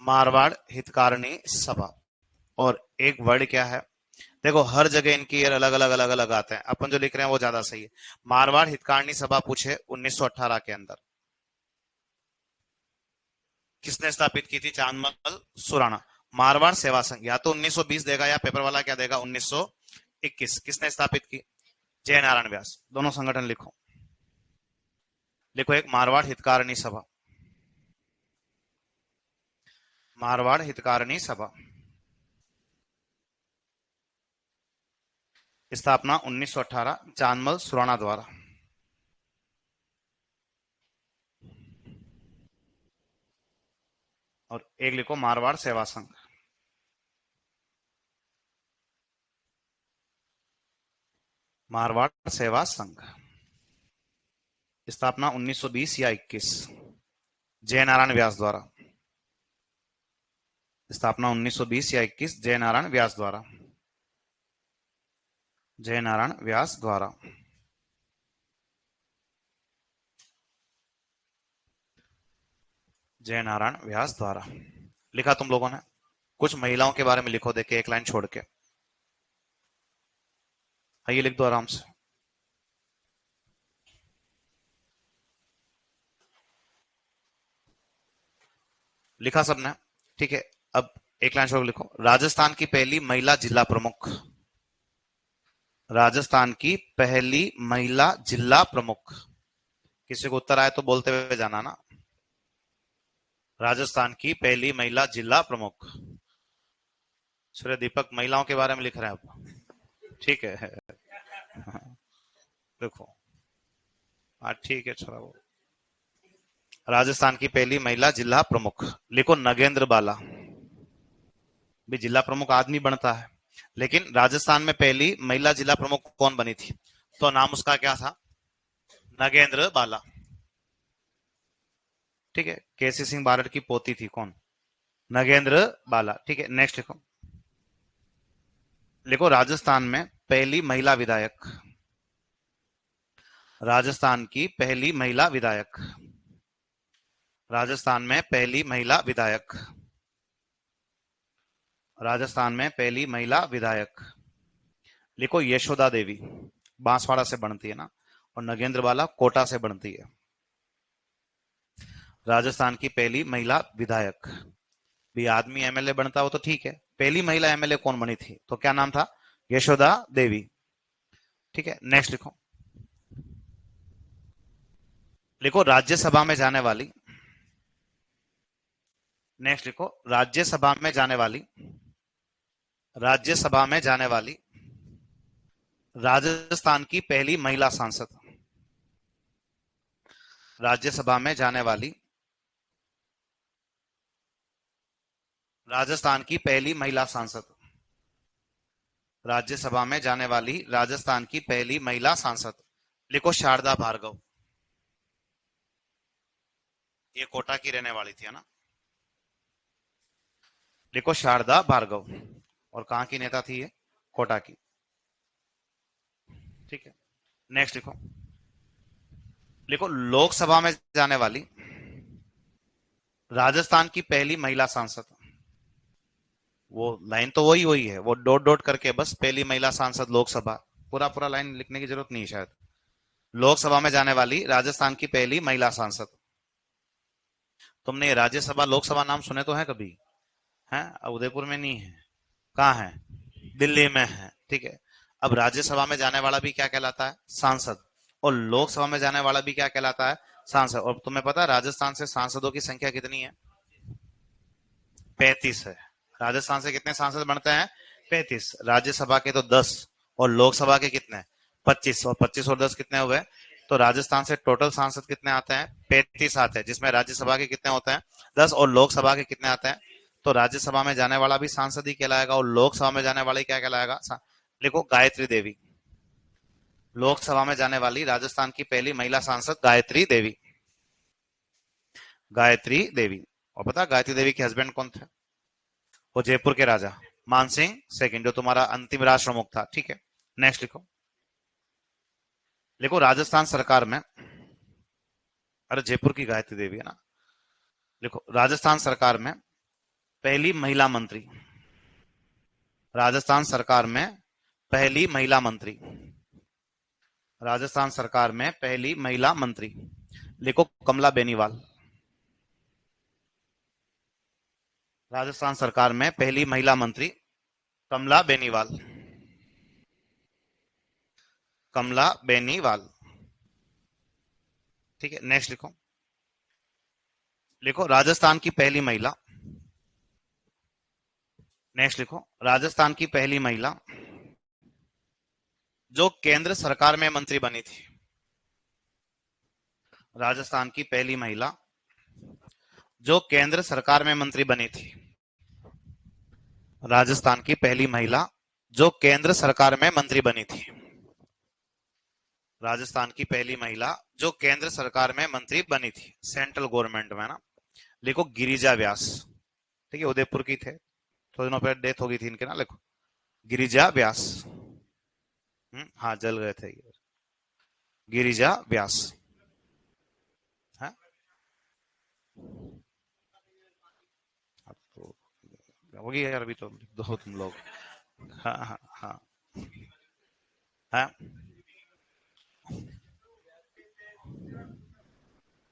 मारवाड़ हितकारिणी सभा। और एक वर्ड क्या है? देखो हर जगह इनकी ईयर अलग अलग अलग अलग आते हैं, अपन जो लिख रहे हैं वो ज्यादा सही है। मारवाड़ हितकारिणी सभा पूछे 1918 के अंदर किसने स्थापित की थी? चांदमल सुराणा। मारवाड़ सेवा संघ या तो 1920 देगा या पेपर वाला क्या देगा 1921। किसने स्थापित की? जय नारायण व्यास। दोनों संगठन लिखो। लिखो एक मारवाड़ हितकारिणी सभा। मारवाड़ हितकारिणी सभा, स्थापना 1918 चांदमल सुराणा द्वारा। और एक लिखो मारवाड़ सेवा संघ। मारवाड़ सेवा संघ, स्थापना 1920 या 21 जय नारायण व्यास द्वारा। स्थापना 1920 या 21 जय नारायण व्यास द्वारा। जय नारायण व्यास द्वारा। जय नारायण व्यास द्वारा। लिखा तुम लोगों ने? कुछ महिलाओं के बारे में लिखो देखे, एक लाइन छोड़ के। आइए लिख दो आराम से। लिखा सबने? ठीक है। अब एक लाइन छोड़ के लिखो, राजस्थान की पहली महिला जिला प्रमुख। राजस्थान की पहली महिला जिला प्रमुख। किसी को उत्तर आए तो बोलते हुए जाना ना। राजस्थान की पहली महिला जिला प्रमुख। सूर्य दीपक महिलाओं के बारे में लिख रहे हैं आप? ठीक है। देखो, हाँ ठीक है, छोड़ा वो। राजस्थान की पहली महिला जिला प्रमुख लिखो नगेंद्र बाला। भी जिला प्रमुख आदमी बनता है, लेकिन राजस्थान में पहली महिला जिला प्रमुख कौन बनी थी? तो नाम उसका क्या था? नगेंद्र बाला। ठीक है। केसी सिंह बारड़ की पोती थी कौन? नगेंद्र बाला। ठीक है, नेक्स्ट लिखो। लिखो राजस्थान में पहली महिला विधायक। राजस्थान की पहली महिला विधायक। राजस्थान में पहली महिला विधायक। राजस्थान में पहली महिला विधायक। लिखो यशोदा देवी, बांसवाड़ा से बनती है ना, और नगेंद्र बाला कोटा से बनती है। राजस्थान की पहली महिला विधायक। भी आदमी एमएलए बनता हो तो ठीक है, पहली महिला एमएलए कौन बनी थी? तो क्या नाम था? यशोदा देवी। ठीक है, नेक्स्ट लिखो। लिखो राज्यसभा में जाने वाली। नेक्स्ट लिखो राज्यसभा में जाने वाली। राज्यसभा में जाने वाली राजस्थान की पहली महिला सांसद। राज्यसभा में जाने वाली राजस्थान की पहली महिला सांसद। राज्यसभा में जाने वाली राजस्थान की पहली महिला सांसद। लिखो शारदा भार्गव। ये कोटा की रहने वाली थी, है ना? लिखो शारदा भार्गव। और कहां की नेता थी ये? कोटा की। ठीक है, नेक्स्ट लिखो। लिखो लोकसभा में जाने वाली राजस्थान की पहली महिला सांसद। वो लाइन तो वही वही है, वो डॉट डॉट करके बस पहली महिला सांसद लोकसभा, पूरा पूरा लाइन लिखने की जरूरत नहीं है शायद। लोकसभा में जाने वाली राजस्थान की पहली महिला सांसद। तुमने राज्यसभा लोकसभा नाम सुने तो है कभी? हैं? उदयपुर में नहीं है, कहाँ है? दिल्ली में है, ठीक है। अब राज्यसभा में जाने वाला भी क्या कहलाता है? सांसद। और लोकसभा में जाने वाला भी क्या कहलाता है? सांसद। और तुम्हें पता है राजस्थान से सांसदों की संख्या कितनी है? 35 है। राजस्थान से कितने सांसद बनते हैं? 35। राज्यसभा के तो 10 और लोकसभा के कितने? 25। और 25 और 10 कितने हुए? तो राजस्थान से टोटल सांसद कितने आते हैं? 35 आते हैं, जिसमें राज्यसभा के कितने होते हैं? 10 और लोकसभा के कितने आते हैं? तो राज्यसभा में जाने वाला भी सांसद ही कहलाएगा और लोकसभा में जाने वाला ही क्या कहलाएगा? लिखो गायत्री देवी। लोकसभा में जाने वाली राजस्थान की पहली महिला सांसद गायत्री देवी। गायत्री देवी। और पता गायत्री देवी के हस्बैंड कौन थे? वो जयपुर के राजा मानसिंह सेकंड, जो तुम्हारा अंतिम राष्ट्र प्रमुख था। ठीक है, नेक्स्ट लिखो। लिखो राजस्थान सरकार में, अरे जयपुर की गायत्री देवी है ना। लिखो राजस्थान सरकार में पहली महिला मंत्री। राजस्थान सरकार में पहली महिला मंत्री। राजस्थान सरकार में पहली महिला मंत्री। लिखो कमला बेनीवाल। राजस्थान सरकार में पहली महिला मंत्री कमला बेनीवाल। कमला बेनीवाल। ठीक है, नेक्स्ट लिखो। लिखो राजस्थान की पहली महिला। नेक्स्ट लिखो राजस्थान की पहली महिला जो केंद्र सरकार में मंत्री बनी थी। राजस्थान की पहली महिला जो केंद्र सरकार में मंत्री बनी थी। राजस्थान की पहली महिला जो केंद्र सरकार में मंत्री बनी थी। राजस्थान की पहली महिला जो केंद्र सरकार में मंत्री बनी थी, सेंट्रल गवर्नमेंट में ना। लिखो गिरिजा व्यास। ठीक है, उदयपुर की थे, थोड़े दिनों पहले डेथ हो गई थी इनके ना। लिखो गिरिजा व्यास। हाँ जल गए थे ये। गिरिजा व्यास है। तो होगी यार, अभी तो दो तुम लोग। हाँ हाँ हाँ हाँ।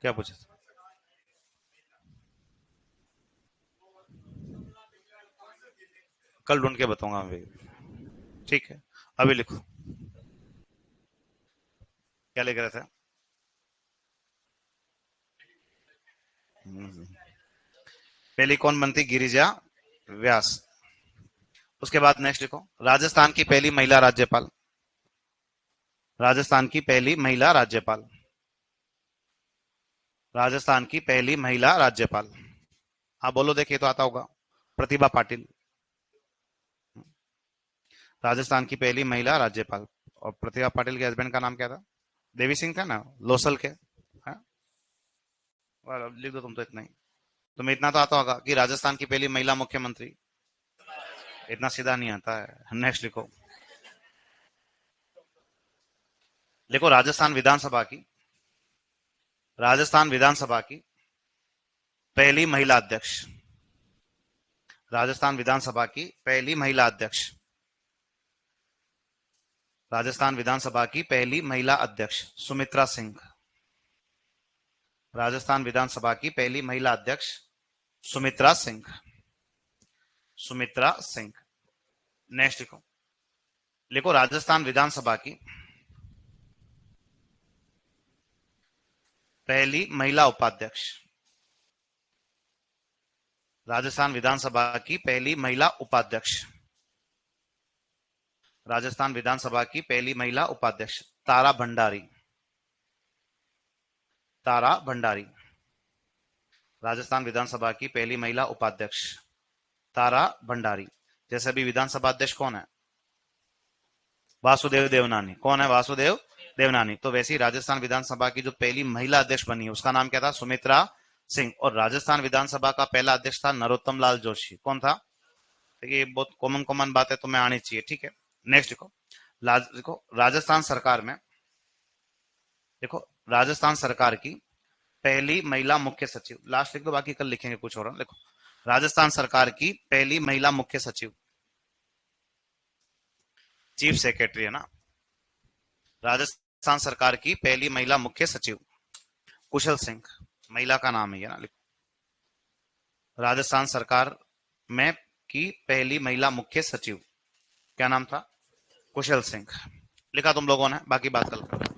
क्या पूछे? कल ढूंढ के बताऊंगा मैं। ठीक है, अभी लिखो क्या लिख रहे थे। पहली कौन बनती? गिरिजा व्यास। उसके बाद नेक्स्ट लिखो राजस्थान की पहली महिला राज्यपाल। राजस्थान की पहली महिला राज्यपाल। राजस्थान की पहली महिला राज्यपाल। हाँ बोलो, देखिए तो आता होगा। प्रतिभा पाटिल। राजस्थान की पहली महिला राज्यपाल। और प्रतिभा पाटिल के हस्बैंड का नाम क्या था? देवी सिंह था ना, लोसल के। हाँ? और लिख दो तुम तो इतना ही। तुम्हें इतना तो आता होगा कि राजस्थान की पहली महिला मुख्यमंत्री। इतना सीधा नहीं आता है। नेक्स्ट लिखो। लिखो राजस्थान विधानसभा की, राजस्थान विधानसभा की पहली महिला अध्यक्ष। राजस्थान विधानसभा की पहली महिला अध्यक्ष। राजस्थान विधानसभा की पहली महिला अध्यक्ष सुमित्रा सिंह। राजस्थान विधानसभा की पहली महिला अध्यक्ष सुमित्रा सिंह। सुमित्रा सिंह। नेक्स्ट लिखो। लिखो राजस्थान विधानसभा की पहली महिला उपाध्यक्ष। राजस्थान विधानसभा की पहली महिला उपाध्यक्ष। राजस्थान विधानसभा की पहली महिला उपाध्यक्ष तारा भंडारी। तारा भंडारी। राजस्थान विधानसभा की पहली महिला उपाध्यक्ष तारा भंडारी। जैसे अभी विधानसभा अध्यक्ष कौन है? वासुदेव देवनानी। कौन है? वासुदेव देवनानी। तो वैसे ही राजस्थान विधानसभा की जो पहली महिला अध्यक्ष बनी उसका नाम क्या था? सुमित्रा सिंह। और राजस्थान विधानसभा का पहला अध्यक्ष था नरोत्तम लाल जोशी। कौन था? देखिए ये बहुत कॉमन कॉमन बात है, तो मैं आनी चाहिए, ठीक है। नेक्स्ट देखो, देखो राजस्थान सरकार में, देखो राजस्थान सरकार की पहली महिला मुख्य सचिव, लास्ट लिख दो, बाकी कल लिखेंगे कुछ और। देखो राजस्थान सरकार की पहली महिला मुख्य सचिव, चीफ सेक्रेटरी है ना, राजस्थान सरकार की पहली महिला मुख्य सचिव कुशल सिंह, महिला का नाम है ना, लिखो राजस्थान सरकार में की पहली महिला मुख्य सचिव क्या नाम था, कुशल सिंह। लिखा तुम लोगों ने, बाकी बात कल।